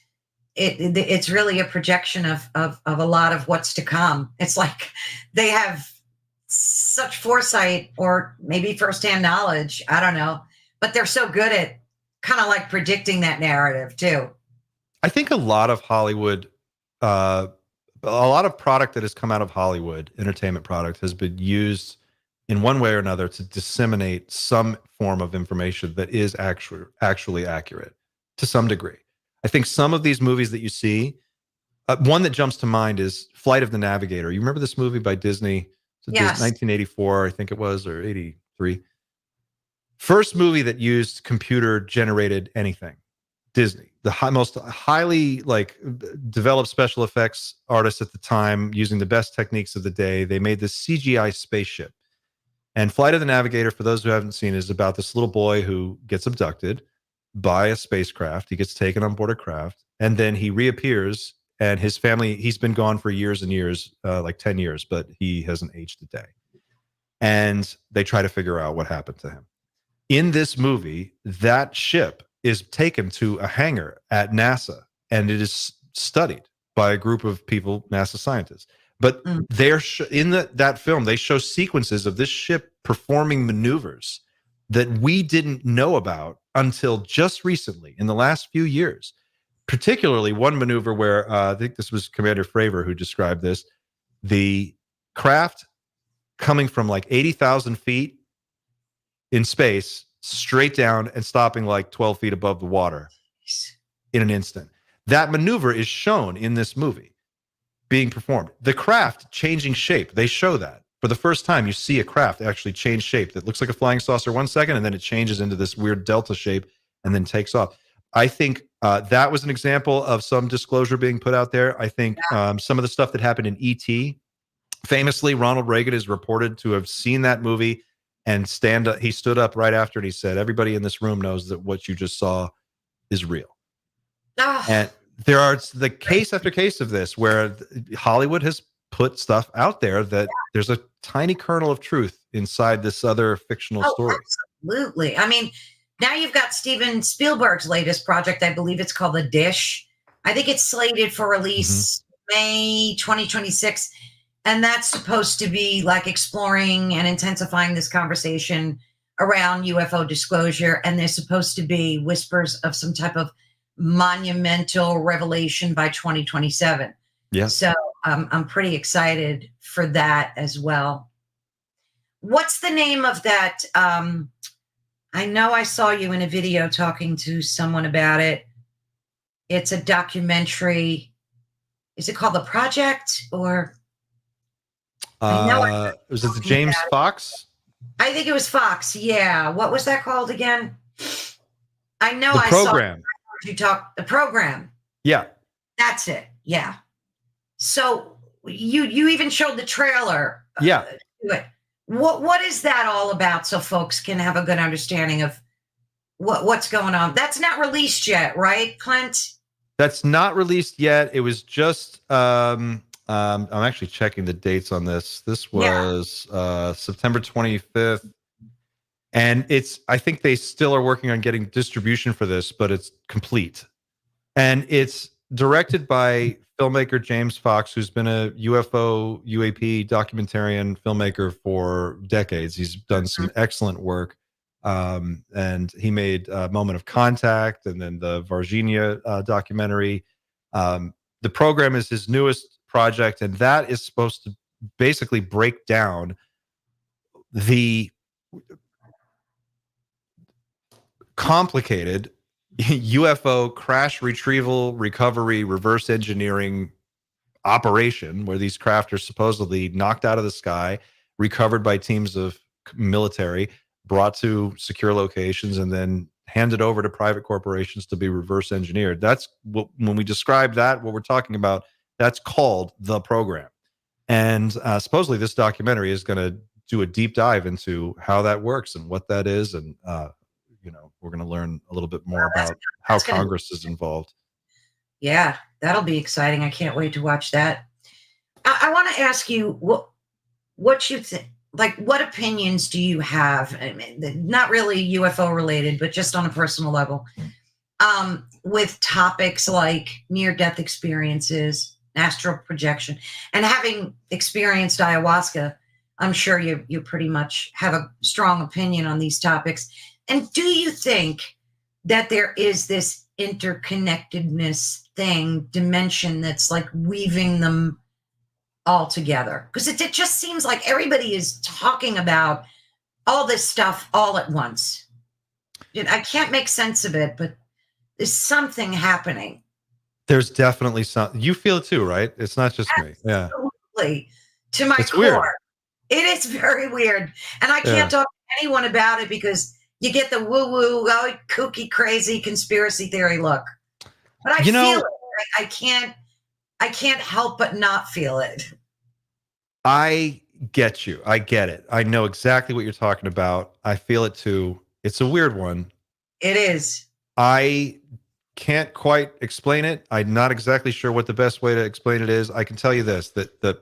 it's really a projection of a lot of what's to come. It's like they have such foresight or maybe firsthand knowledge. I don't know, but they're so good at kind of like predicting that narrative too. I think a lot of Hollywood, a lot of product that has come out of Hollywood, entertainment product, has been used in one way or another to disseminate some form of information that is actually accurate to some degree. I think some of these movies that you see, one that jumps to mind is Flight of the Navigator. You remember this movie by Disney? Yes. 1984, I think it was, or 83. First movie that used computer generated anything. Disney, the most highly like developed special effects artists at the time, using the best techniques of the day. They made this CGI spaceship. And Flight of the Navigator, for those who haven't seen, is about this little boy who gets abducted by a spacecraft. He gets taken on board a craft, and then he reappears. And his family, he's been gone for years and years, like 10 years, but he hasn't aged a day. And they try to figure out what happened to him. In this movie, that ship is taken to a hangar at NASA, and it is studied by a group of people, NASA scientists. But they're in that film, they show sequences of this ship performing maneuvers that we didn't know about until just recently, in the last few years. Particularly one maneuver where I think this was Commander Fravor who described this. The craft coming from like 80,000 feet in space straight down and stopping like 12 feet above the water in an instant. That maneuver is shown in this movie being performed. The craft changing shape, they show that. For the first time, you see a craft actually change shape that looks like a flying saucer 1 second, and then it changes into this weird delta shape and then takes off. I think that was an example of some disclosure being put out there. I think some of the stuff that happened in E.T., famously, Ronald Reagan is reported to have seen that movie and he stood up right after and he said, everybody in this room knows that what you just saw is real. And there are the case after case of this where Hollywood has put stuff out there that there's a tiny kernel of truth inside this other fictional story. Absolutely. I mean, now you've got Steven Spielberg's latest project. I believe it's called The Dish. I think it's slated for release May 2026. And that's supposed to be like exploring and intensifying this conversation around UFO disclosure. And there's supposed to be whispers of some type of monumental revelation by 2027. Yeah. So I'm pretty excited for that as well. What's the name of that? I know I saw you in a video talking to someone about it. It's a documentary. Is it called The Project or? Was it the James Fox? I think it was Fox. Yeah. What was that called again? I know The I Program. saw you talk. The Program. Yeah. That's it. Yeah. So you even showed the trailer. Yeah. To it. What is that all about? So folks can have a good understanding of what's going on. That's not released yet, right, Clint? That's not released yet. It was just. I'm actually checking the dates on this. This was September 25th. And I think they still are working on getting distribution for this, but it's complete. And it's directed by filmmaker James Fox, who's been a UFO, UAP documentarian filmmaker for decades. He's done some excellent work. And he made Moment of Contact and then the Varginha documentary. The Program is his newest project, and that is supposed to basically break down the complicated UFO crash retrieval, recovery, reverse engineering operation where these craft are supposedly knocked out of the sky, recovered by teams of military, brought to secure locations, and then handed over to private corporations to be reverse engineered. That's what, when we describe that, what we're talking about, that's called The Program. And supposedly this documentary is going to do a deep dive into how that works and what that is. And, we're going to learn a little bit more about how Congress is involved. Yeah, that'll be exciting. I can't wait to watch that. I want to ask you what you think. like, what opinions do you have? I mean, not really UFO related, but just on a personal level, with topics like near-death experiences, astral projection, and having experienced ayahuasca, I'm sure you pretty much have a strong opinion on these topics. And do you think that there is this interconnectedness dimension that's like weaving them all together? Because it just seems like everybody is talking about all this stuff all at once. I can't make sense of it, but there's something happening. There's definitely some. You feel it too, right? It's not just me. Yeah, Absolutely. To my it's core. weird. It is very weird. And I can't Yeah. talk to anyone about it because you get the woo-woo, oh, kooky, crazy conspiracy theory look. But I You feel know, it. I can't help but not feel it. I get you. I get it. I know exactly what you're talking about. I feel it too. It's a weird one. It is. I can't quite explain it. I'm not exactly sure what the best way to explain it is. I can tell you this, that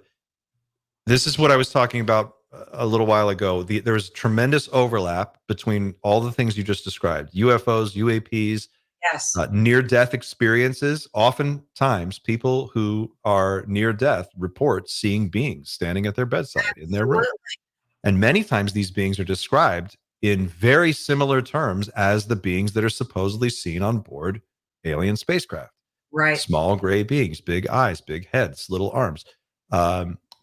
this is what I was talking about a little while ago. There's tremendous overlap between all the things you just described: UFOs, UAPs, Yes. near death experiences. Oftentimes, people who are near death report seeing beings standing at their bedside in their room. Absolutely. And many times, these beings are described in very similar terms as the beings that are supposedly seen on board alien spacecraft. Right. Small gray beings, big eyes, big heads, little arms.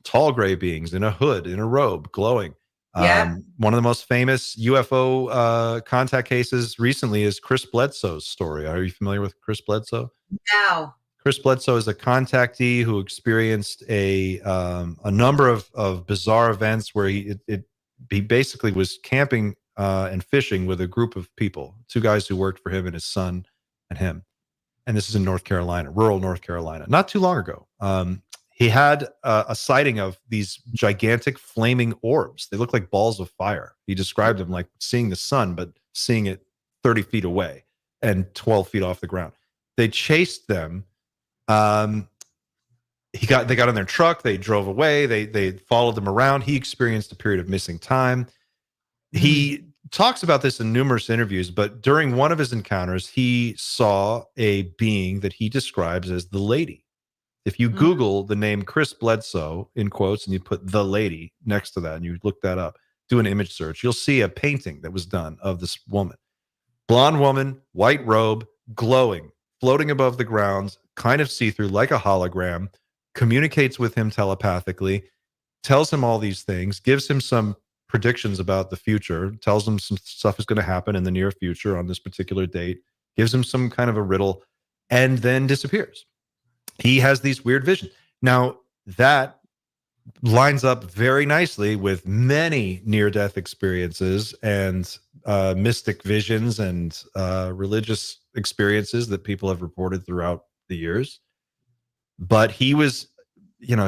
Tall gray beings in a hood, in a robe, glowing. Yeah. One of the most famous UFO contact cases recently is Chris Bledsoe's story. Are you familiar with Chris Bledsoe? Now. Chris Bledsoe is a contactee who experienced a number of bizarre events where he basically was camping and fishing with a group of people, two guys who worked for him and his son and him. And this is in North Carolina, rural North Carolina, not too long ago. He had a sighting of these gigantic flaming orbs. They look like balls of fire. He described them like seeing the sun, but seeing it 30 feet away and 12 feet off the ground. They chased them. They got in their truck. They drove away. They followed them around. He experienced a period of missing time. He talks about this in numerous interviews, but during one of his encounters, he saw a being that he describes as the lady. If you Google the name Chris Bledsoe in quotes and you put the lady next to that and you look that up, do an image search, you'll see a painting that was done of this woman. Blonde woman, white robe, glowing, floating above the ground, kind of see-through like a hologram, communicates with him telepathically, tells him all these things, gives him some predictions about the future, tells him some stuff is going to happen in the near future on this particular date, gives him some kind of a riddle, and then disappears. He has these weird visions. Now, that lines up very nicely with many near-death experiences and mystic visions and religious experiences that people have reported throughout the years. But he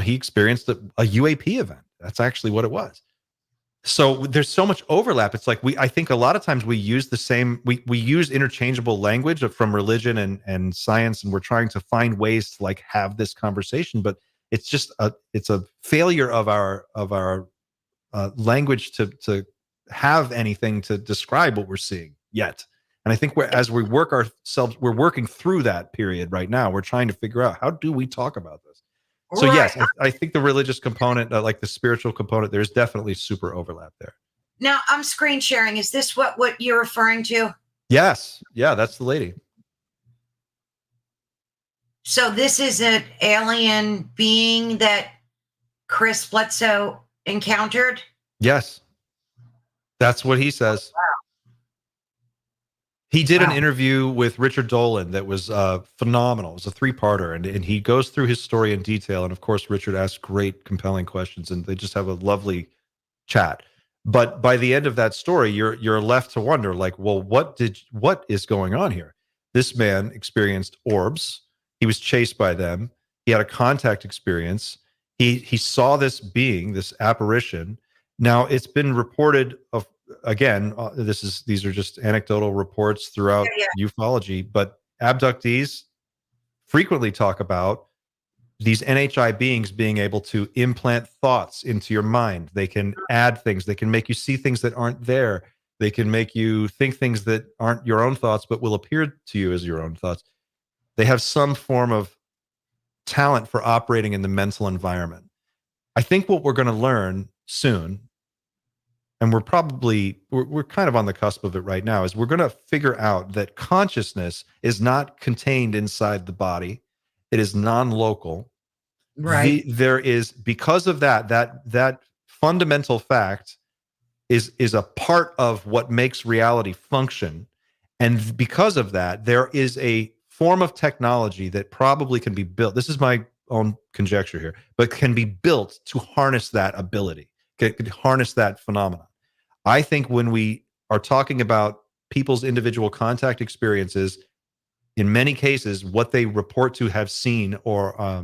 experienced a UAP event. That's actually what it was. So there's so much overlap. It's like I think a lot of times we use we use interchangeable language from religion and science, and we're trying to find ways to like have this conversation, but it's just it's a failure of our language to have anything to describe what we're seeing yet. And I think as we we're working through that period right now. We're trying to figure out, how do we talk about this? So Right. yes, I think the religious component, like the spiritual component, there's definitely super overlap there. Now I'm screen sharing. Is this what you're referring to? Yes. Yeah, that's the lady. So this is an alien being that Chris Bledsoe encountered? Yes. That's what he says. Wow. He did an interview with Richard Dolan that was phenomenal. It was a 3-parter, and he goes through his story in detail. And of course, Richard asks great, compelling questions, and they just have a lovely chat. But by the end of that story, you're left to wonder, like, well, what is going on here? This man experienced orbs. He was chased by them. He had a contact experience. He saw this being, this apparition. Now, it's been reported of, again, these are just anecdotal reports throughout ufology, but abductees frequently talk about these NHI beings being able to implant thoughts into your mind. They can add things. They can make you see things that aren't there. They can make you think things that aren't your own thoughts, but will appear to you as your own thoughts. They have some form of talent for operating in the mental environment. I think what we're going to learn soon, and we're kind of on the cusp of it right now, is we're going to figure out that consciousness is not contained inside the body. It is non-local. Right. There is, because of that fundamental fact is a part of what makes reality function. And because of that, there is a form of technology that probably can be built. This is my own conjecture here, but can be built to harness that ability, can harness that phenomenon. I think when we are talking about people's individual contact experiences, in many cases, what they report to have seen or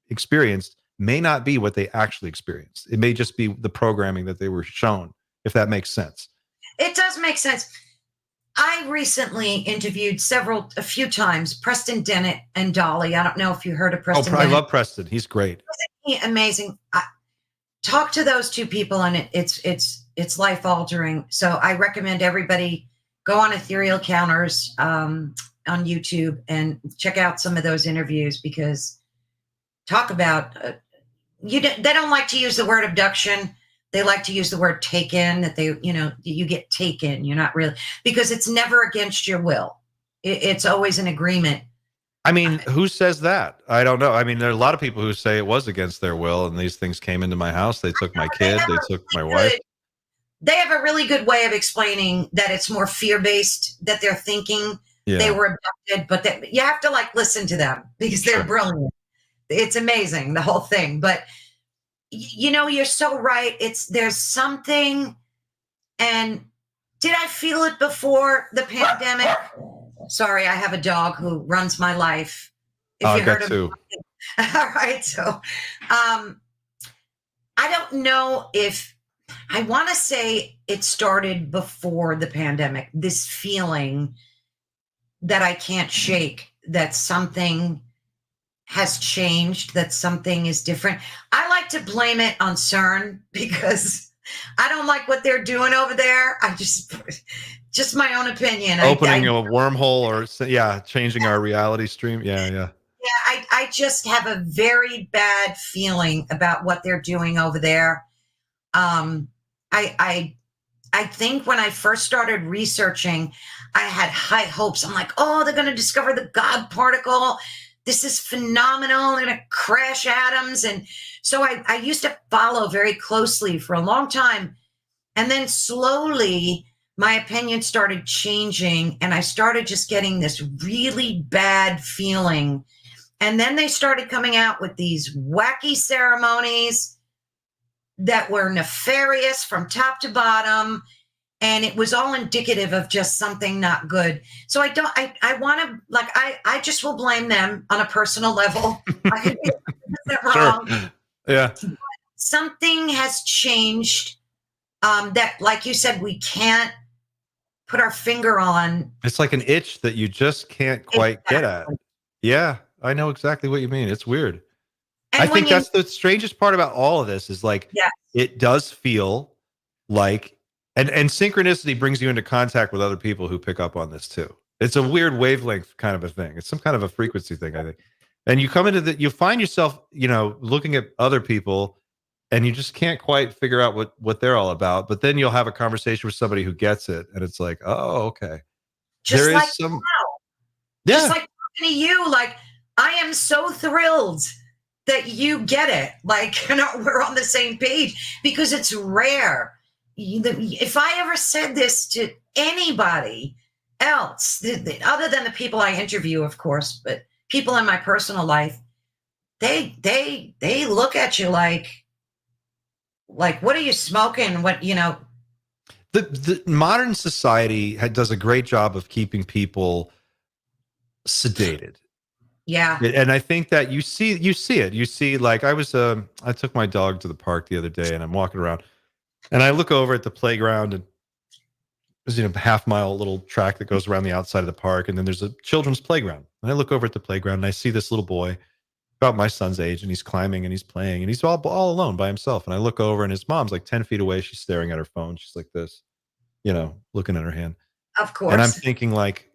experienced may not be what they actually experienced. It may just be the programming that they were shown, if that makes sense. It does make sense. I recently interviewed a few times, Preston Dennett and Dolly. I don't know if you heard of Preston I Dennett. love Preston. He's great. Isn't he amazing? Talk to those two people, and it's life altering. So I recommend everybody go on Ethereal Counters on YouTube and check out some of those interviews, because talk about they don't like to use the word abduction. They like to use the word taken, that you get taken. You're not really, because it's never against your will. It's always an agreement. I mean, who says that? I don't know. I mean, there are a lot of people who say it was against their will, and these things came into my house. They took my kid. They took my wife. They have a really good way of explaining that it's more fear-based, that they're thinking they were abducted, but you have to listen to them, because they're brilliant. It's amazing, the whole thing. But you're so right. There's something, and did I feel it before the pandemic? Sorry, I have a dog who runs my life. If you heard of him. All right. So I don't know if I want to say it started before the pandemic, this feeling that I can't shake, that something has changed, that something is different. I like to blame it on CERN, because I don't like what they're doing over there. I just my own opinion. Opening a wormhole, or changing our reality stream. Yeah. I just have a very bad feeling about what they're doing over there. I think when I first started researching, I had high hopes. I'm like, oh, they're going to discover the God particle. This is phenomenal. They're going to crash atoms. And so I used to follow very closely for a long time. And then slowly my opinion started changing, and I started just getting this really bad feeling. And then they started coming out with these wacky ceremonies that were nefarious from top to bottom. And it was all indicative of just something not good. So I want to, I just will blame them on a personal level. I could be wrong. Sure. Yeah. Something has changed that, like you said, we can't put our finger on. It's like an itch that you just can't quite get at. Yeah, I know exactly what you mean. It's weird. And I think that's the strangest part about all of this, is it does feel like, and synchronicity brings you into contact with other people who pick up on this too. It's a weird wavelength kind of a thing. It's some kind of a frequency thing, I think. And you come into you find yourself, looking at other people, and you just can't quite figure out what they're all about. But then you'll have a conversation with somebody who gets it, and it's like, oh, okay. Just like just like talking to you, I am so thrilled that you get it. We're on the same page, because it's rare. If I ever said this to anybody else, other than the people I interview, of course, but people in my personal life, they look at you like, what are you smoking? The modern society does a great job of keeping people sedated. Yeah. And I think that you see it. You see, I took my dog to the park the other day, and I'm walking around, and I look over at the playground, and there's a half-mile little track that goes around the outside of the park, and then there's a children's playground. And I look over at the playground, and I see this little boy about my son's age, and he's climbing and he's playing and he's all alone by himself. And I look over and his mom's like 10 feet away. She's staring at her phone. She's like this, looking at her hand. Of And I'm course. thinking, like,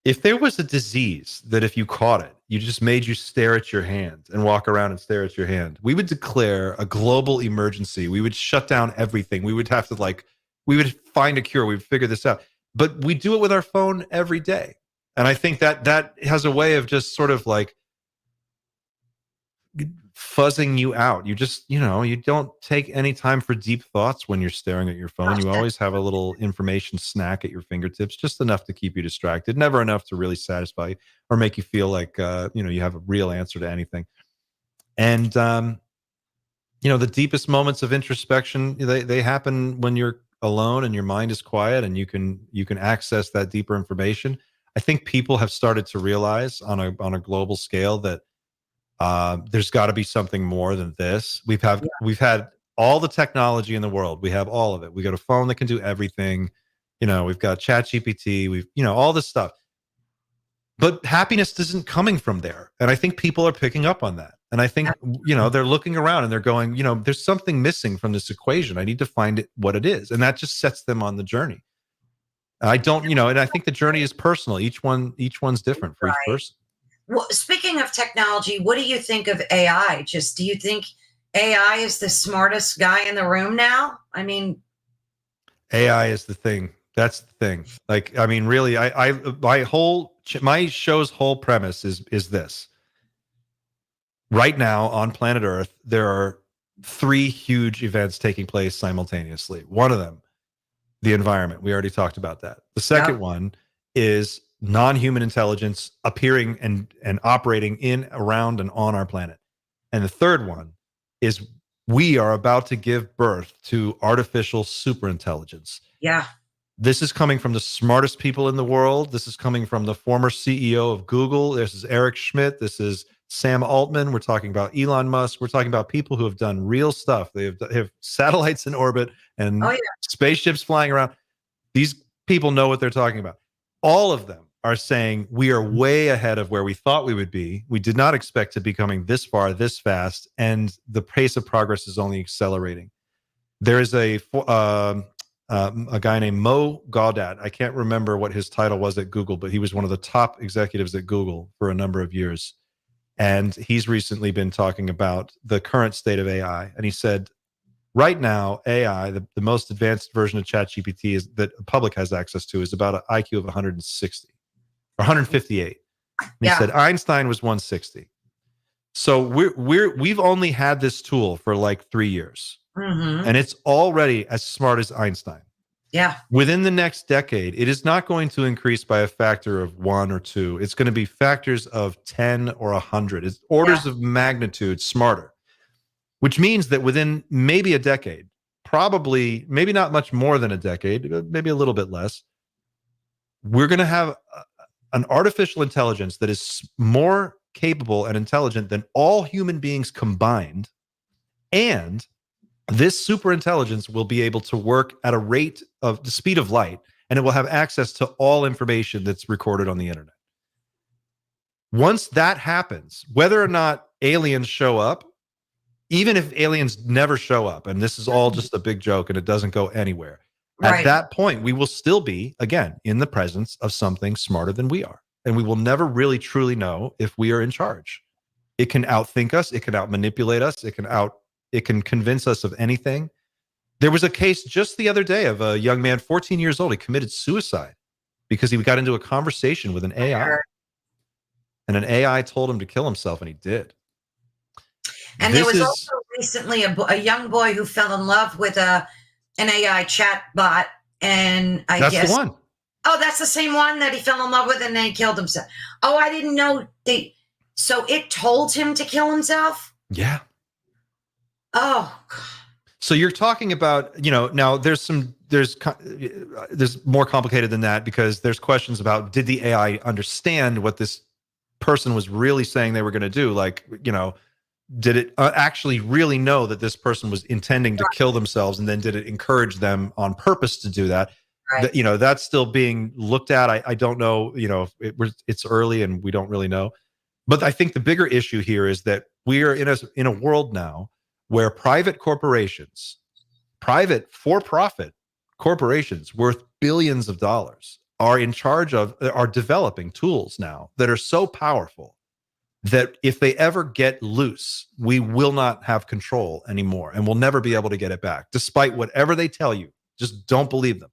if there was a disease that if you caught it, you just made you stare at your hand and walk around and stare at your hand, we would declare a global emergency. We would shut down everything. We would have to we would find a cure. We would figure this out. But we do it with our phone every day. And I think that has a way of just sort of like fuzzing you out. You just, you don't take any time for deep thoughts when you're staring at your phone. You always have a little information snack at your fingertips, just enough to keep you distracted, never enough to really satisfy you or make you feel like, you have a real answer to anything. And, the deepest moments of introspection, they happen when you're alone and your mind is quiet and you can access that deeper information. I think people have started to realize on a global scale that there's got to be something more than this. We've had all the technology in the world. We have all of it. We got a phone that can do everything. We've got ChatGPT. We've all this stuff. But happiness isn't coming from there. And I think people are picking up on that. And I think, they're looking around and they're going, there's something missing from this equation. I need to find what it is. And that just sets them on the journey. I don't, and I think the journey is personal. Each one's different for each person. Well, speaking of technology, what do you think of AI? Do you think AI is the smartest guy in the room now? I mean, AI is the thing. That's the thing. Like, I mean, really, my show's whole premise is this. Right now on planet Earth, there are 3 huge events taking place simultaneously. One of them, the environment. We already talked about that. The second one is non-human intelligence appearing and operating in, around, and on our planet. And the third one is we are about to give birth to artificial superintelligence. Yeah. This is coming from the smartest people in the world. This is coming from the former CEO of Google. This is Eric Schmidt. This is Sam Altman. We're talking about Elon Musk. We're talking about people who have done real stuff. They have satellites in orbit and spaceships flying around. These people know what they're talking about. All of them are saying we are way ahead of where we thought we would be. We did not expect to be coming this far, this fast, and the pace of progress is only accelerating. There is a guy named Mo Gaudat. I can't remember what his title was at Google, but he was one of the top executives at Google for a number of years. And he's recently been talking about the current state of AI. And he said, right now, AI, the most advanced version of ChatGPT is that the public has access to is about an IQ of 160 or 158. And he said Einstein was 160. So we've only had this tool for like 3 years. Mm-hmm. And it's already as smart as Einstein. Yeah. Within the next decade, it is not going to increase by a factor of 1 or 2. It's going to be factors of 10 or 100. It's orders of magnitude smarter, which means that within maybe a decade, probably maybe not much more than a decade, maybe a little bit less, we're going to have an artificial intelligence that is more capable and intelligent than all human beings combined. And this super intelligence will be able to work at a rate of the speed of light, and it will have access to all information that's recorded on the internet. Once that happens, whether or not aliens show up, even if aliens never show up, and this is all just a big joke and it doesn't go anywhere, at that point, we will still be, again, in the presence of something smarter than we are. And we will never really truly know if we are in charge. It can outthink us. It can outmanipulate us. It can convince us of anything. There was a case just the other day of a young man, 14 years old. He committed suicide because he got into a conversation with an AI. And an AI told him to kill himself, and he did. And there was also recently a young boy who fell in love with an AI chat bot. And I guess that's the one. Oh, that's the same one that he fell in love with and then he killed himself. Oh, I didn't know. So it told him to kill himself? Yeah. Oh, God. So you're talking about, now there's more complicated than that, because there's questions about, did the AI understand what this person was really saying they were going to do? Like, did it actually really know that this person was intending to kill themselves? And then did it encourage them on purpose to do that? Right. That's still being looked at. I don't know, it's early and we don't really know. But I think the bigger issue here is that we are in a world now where private corporations, private for-profit corporations worth billions of dollars are developing tools now that are so powerful that if they ever get loose, we will not have control anymore and we'll never be able to get it back. Despite whatever they tell you, just don't believe them.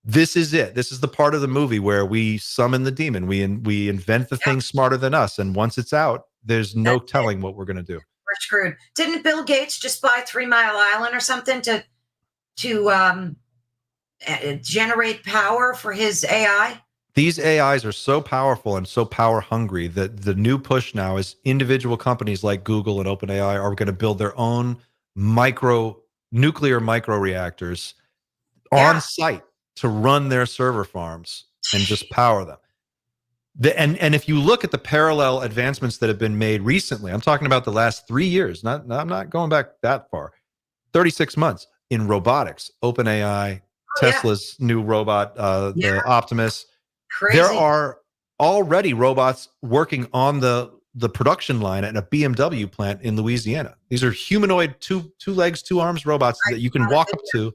This is it. This is the part of the movie where we summon the demon. We invent the thing smarter than us. And once it's out, there's no telling what we're going to do. We're screwed. Didn't Bill Gates just buy 3 Mile Island or something to generate power for his AI? These AIs are so powerful and so power hungry that the new push now is individual companies like Google and OpenAI are going to build their own nuclear micro reactors on site to run their server farms and just power them. And if you look at the parallel advancements that have been made recently, I'm talking about the last 3 years, I'm not going back that far, 36 months in robotics, OpenAI, Tesla's new robot, the Optimus. Crazy. There are already robots working on the production line at a BMW plant in Louisiana. These are humanoid, two legs, 2 arms robots that you can walk up to.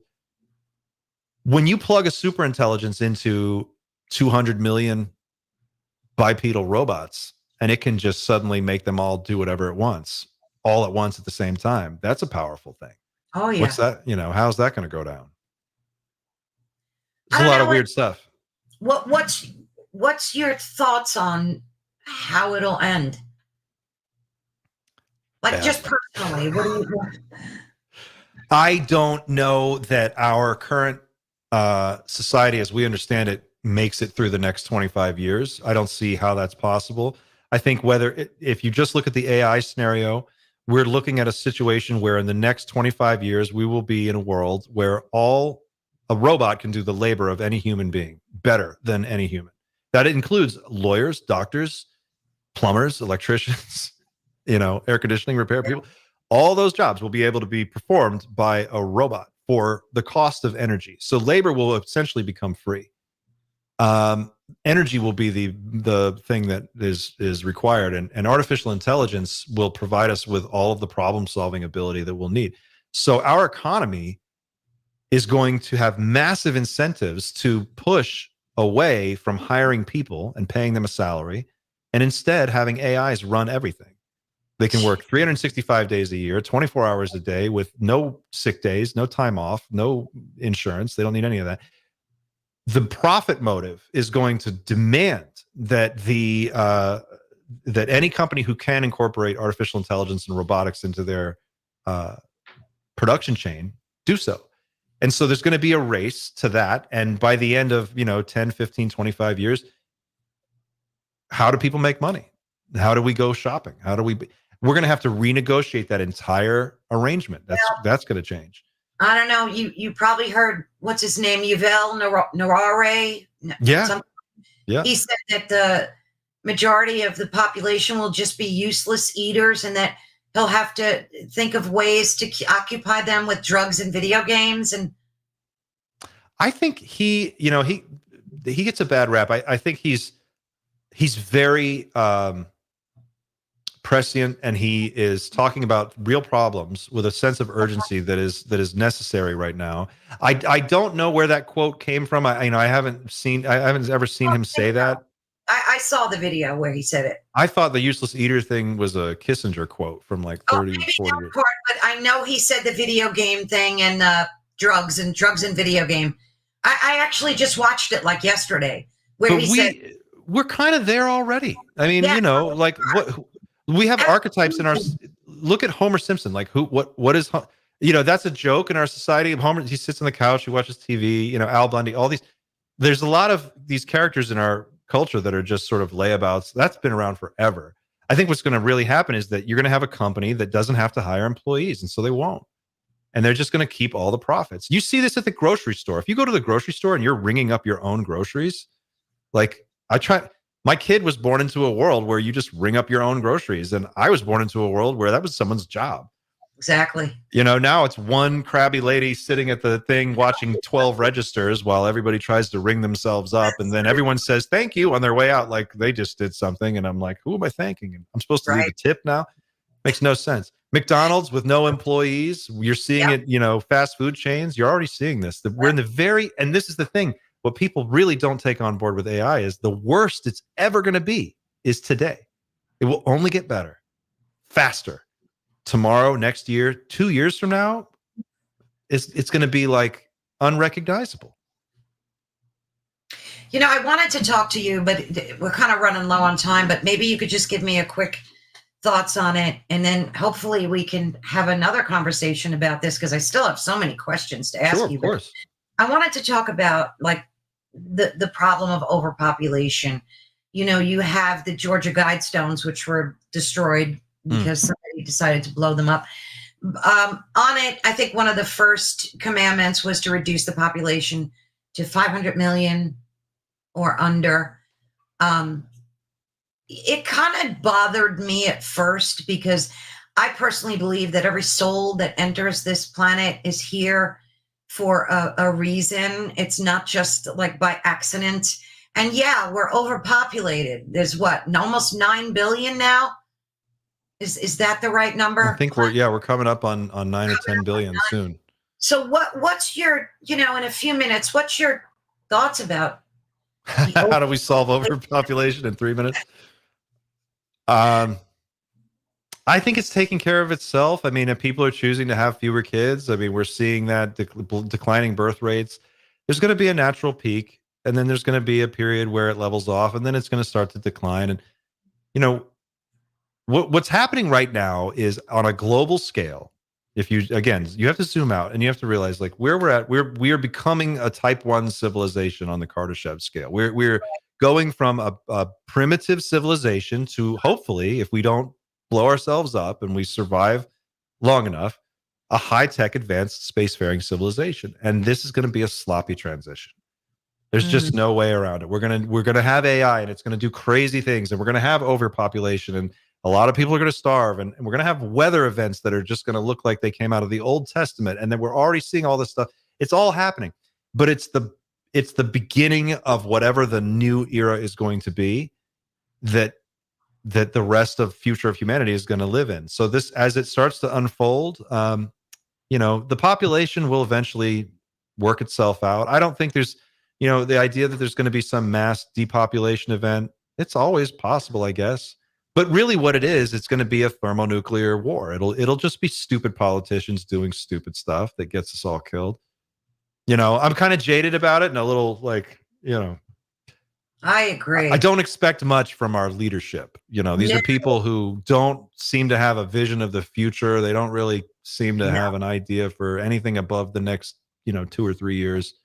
When you plug a super intelligence into 200 million bipedal robots, and it can just suddenly make them all do whatever it wants, all at once at the same time, that's a powerful thing. Oh, yeah. What's that? How's that going to go down? There's a lot of weird stuff. What's your thoughts on how it'll end? Like, just personally, what do you think? I don't know that our current society, as we understand it, makes it through the next 25 years. I don't see how that's possible. I think if you just look at the AI scenario, we're looking at a situation where in the next 25 years, we will be in a world where a robot can do the labor of any human being better than any human. That includes lawyers, doctors, plumbers, electricians, air conditioning repair people. All those jobs will be able to be performed by a robot for the cost of energy. So labor will essentially become free. Energy will be the thing that is required, and artificial intelligence will provide us with all of the problem-solving ability that we'll need. So our economy is going to have massive incentives to push away from hiring people and paying them a salary, and instead having AIs run everything. They can work 365 days a year, 24 hours a day with no sick days, no time off, no insurance. They don't need any of that. The profit motive is going to demand that that any company who can incorporate artificial intelligence and robotics into their production chain do so. And so there's going to be a race to that. And by the end of 10, 15, 25 years, how do people make money? How do we go shopping? We're going to have to renegotiate that entire arrangement. That's going to change. I don't know. You probably heard, what's his name? Yuval Noah. Yeah. He said that the majority of the population will just be useless eaters, and that he'll have to think of ways to occupy them with drugs and video games. And I think he gets a bad rap. I think he's very prescient, and he is talking about real problems with a sense of urgency that is necessary right now. I don't know where that quote came from. I haven't ever seen him say that. I saw the video where he said it. I thought the useless eater thing was a Kissinger quote from like 30, 40 years. But I know he said the video game thing and drugs and video game. I actually just watched it like yesterday, where we're kind of there already. I mean, what we have archetypes in our. Look at Homer Simpson. Like what is that's a joke in our society. Homer, he sits on the couch, he watches TV. Al Bundy, all these. There's a lot of these characters in our culture that are just sort of layabouts. That's been around forever. I think what's going to really happen is that you're going to have a company that doesn't have to hire employees, and so they won't. And they're just going to keep all the profits. You see this at the grocery store. If you go to the grocery store and you're ringing up your own groceries, my kid was born into a world where you just ring up your own groceries. And I was born into a world where that was someone's job. Exactly. Now it's one crabby lady sitting at the thing watching 12 registers while everybody tries to ring themselves up. And then everyone says thank you on their way out, like they just did something. And I'm like, who am I thanking? And I'm supposed to leave a Right. tip now? Makes no sense. McDonald's with no employees. You're seeing Yep. it, fast food chains. You're already seeing this. We're in and this is the thing. What people really don't take on board with AI is the worst it's ever going to be is today. It will only get better, faster. Tomorrow, next year, 2 years from now, it's going to be like unrecognizable. I wanted to talk to you, but we're kind of running low on time, but maybe you could just give me a quick thoughts on it. And then hopefully we can have another conversation about this, because I still have so many questions to ask you. Of course. I wanted to talk about like the problem of overpopulation. You have the Georgia Guidestones, which were destroyed because somebody decided to blow them up. On it, I think one of the first commandments was to reduce the population to 500 million or under. It kind of bothered me at first because I personally believe that every soul that enters this planet is here for a reason. It's not just like by accident. And yeah, we're overpopulated. There's almost 9 billion now. Is that the right number? I think we're coming up on 9 or 10 billion soon. So what's your, in a few minutes, what's your thoughts about how do we solve overpopulation in 3 minutes? I think it's taking care of itself. I mean, if people are choosing to have fewer kids, I mean, we're seeing that declining birth rates. There's going to be a natural peak, and then there's going to be a period where it levels off, and then it's going to start to decline. And what's happening right now is on a global scale. If you have to zoom out and you have to realize like where we're at. We are becoming a type 1 civilization on the Kardashev scale. We're going from a primitive civilization to, hopefully, if we don't blow ourselves up and we survive long enough, a high-tech advanced spacefaring civilization. And this is going to be a sloppy transition. There's just no way around it. We're gonna have AI, and it's going to do crazy things, and we're going to have overpopulation, and a lot of people are going to starve, and we're going to have weather events that are just going to look like they came out of the Old Testament. And then we're already seeing all this stuff. It's all happening, but it's the beginning of whatever the new era is going to be that the rest of future of humanity is going to live in. So this, as it starts to unfold, the population will eventually work itself out. I don't think there's, the idea that there's going to be some mass depopulation event. It's always possible, I guess. But really what it is, it's going to be a thermonuclear war. It'll just be stupid politicians doing stupid stuff that gets us all killed. I'm kind of jaded about it and a little like, I agree. I don't expect much from our leadership. These are people who don't seem to have a vision of the future. They don't really seem to have an idea for anything above the next, 2 or 3 years.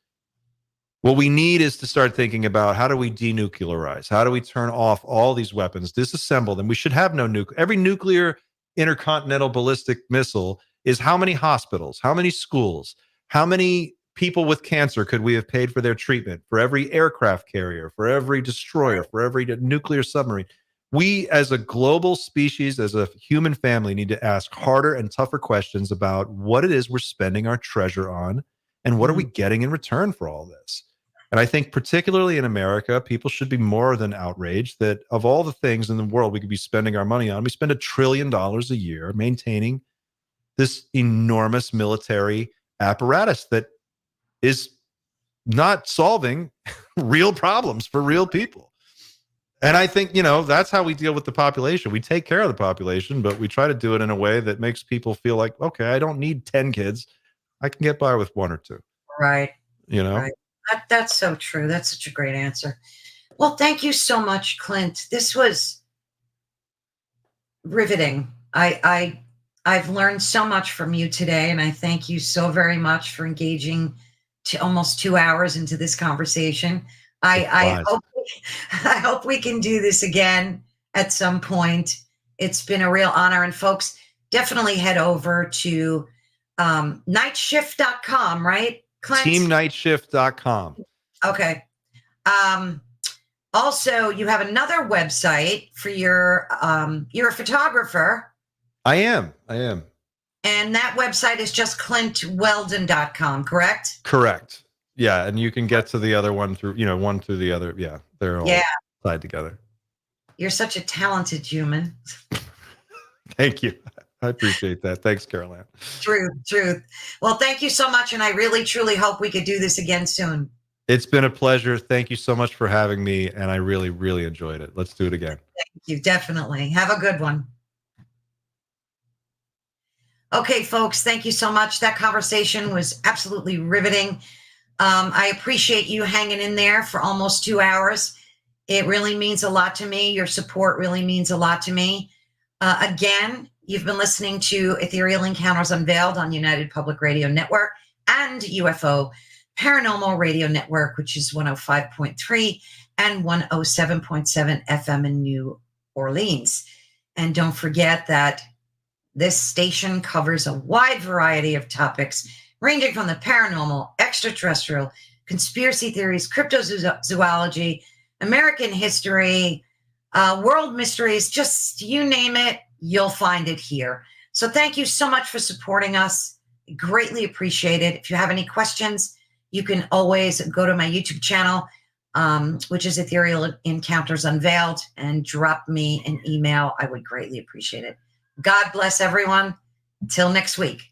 What we need is to start thinking about how do we denuclearize? How do we turn off all these weapons, disassemble them? We should have no nuke. Every nuclear intercontinental ballistic missile is how many hospitals, how many schools, how many people with cancer could we have paid for their treatment, for every aircraft carrier, for every destroyer, for every nuclear submarine. We as a global species, as a human family, need to ask harder and tougher questions about what it is we're spending our treasure on and what are we getting in return for all this. And I think particularly in America, people should be more than outraged that of all the things in the world we could be spending our money on, we spend $1 trillion a year maintaining this enormous military apparatus that is not solving real problems for real people. And I think, that's how we deal with the population. We take care of the population, but we try to do it in a way that makes people feel like, okay, I don't need 10 kids. I can get by with 1 or 2. Right. Right. That's so true. That's such a great answer. Well, thank you so much, Clint. This was riveting. I've learned so much from you today, and I thank you so very much for engaging to almost 2 hours into this conversation. I hope we can do this again at some point. It's been a real honor. And folks, definitely head over to nightshift.com, right, Clint? Teamnightshift.com. Okay. Also, you have another website for you're a photographer. I am. And that website is just clintweldon.com, correct? Correct. Yeah, and you can get to the other one through, one through the other. Yeah, they're all tied together. You're such a talented human. Thank you. I appreciate that. Thanks, Caroline. Truth. Well, thank you so much. And I really, truly hope we could do this again soon. It's been a pleasure. Thank you so much for having me. And I really, really enjoyed it. Let's do it again. Thank you. Definitely. Have a good one. Okay, folks, thank you so much. That conversation was absolutely riveting. I appreciate you hanging in there for almost 2 hours. It really means a lot to me. Your support really means a lot to me. Again, you've been listening to Ethereal Encounters Unveiled on United Public Radio Network and UFO Paranormal Radio Network, which is 105.3 and 107.7 FM in New Orleans. And don't forget that this station covers a wide variety of topics, ranging from the paranormal, extraterrestrial, conspiracy theories, cryptozoology, American history, world mysteries, just you name it, you'll find it here. So thank you so much for supporting us. Greatly appreciate it. If you have any questions, you can always go to my YouTube channel, which is Ethereal Encounters Unveiled, and drop me an email. I would greatly appreciate it. God bless everyone. Till next week.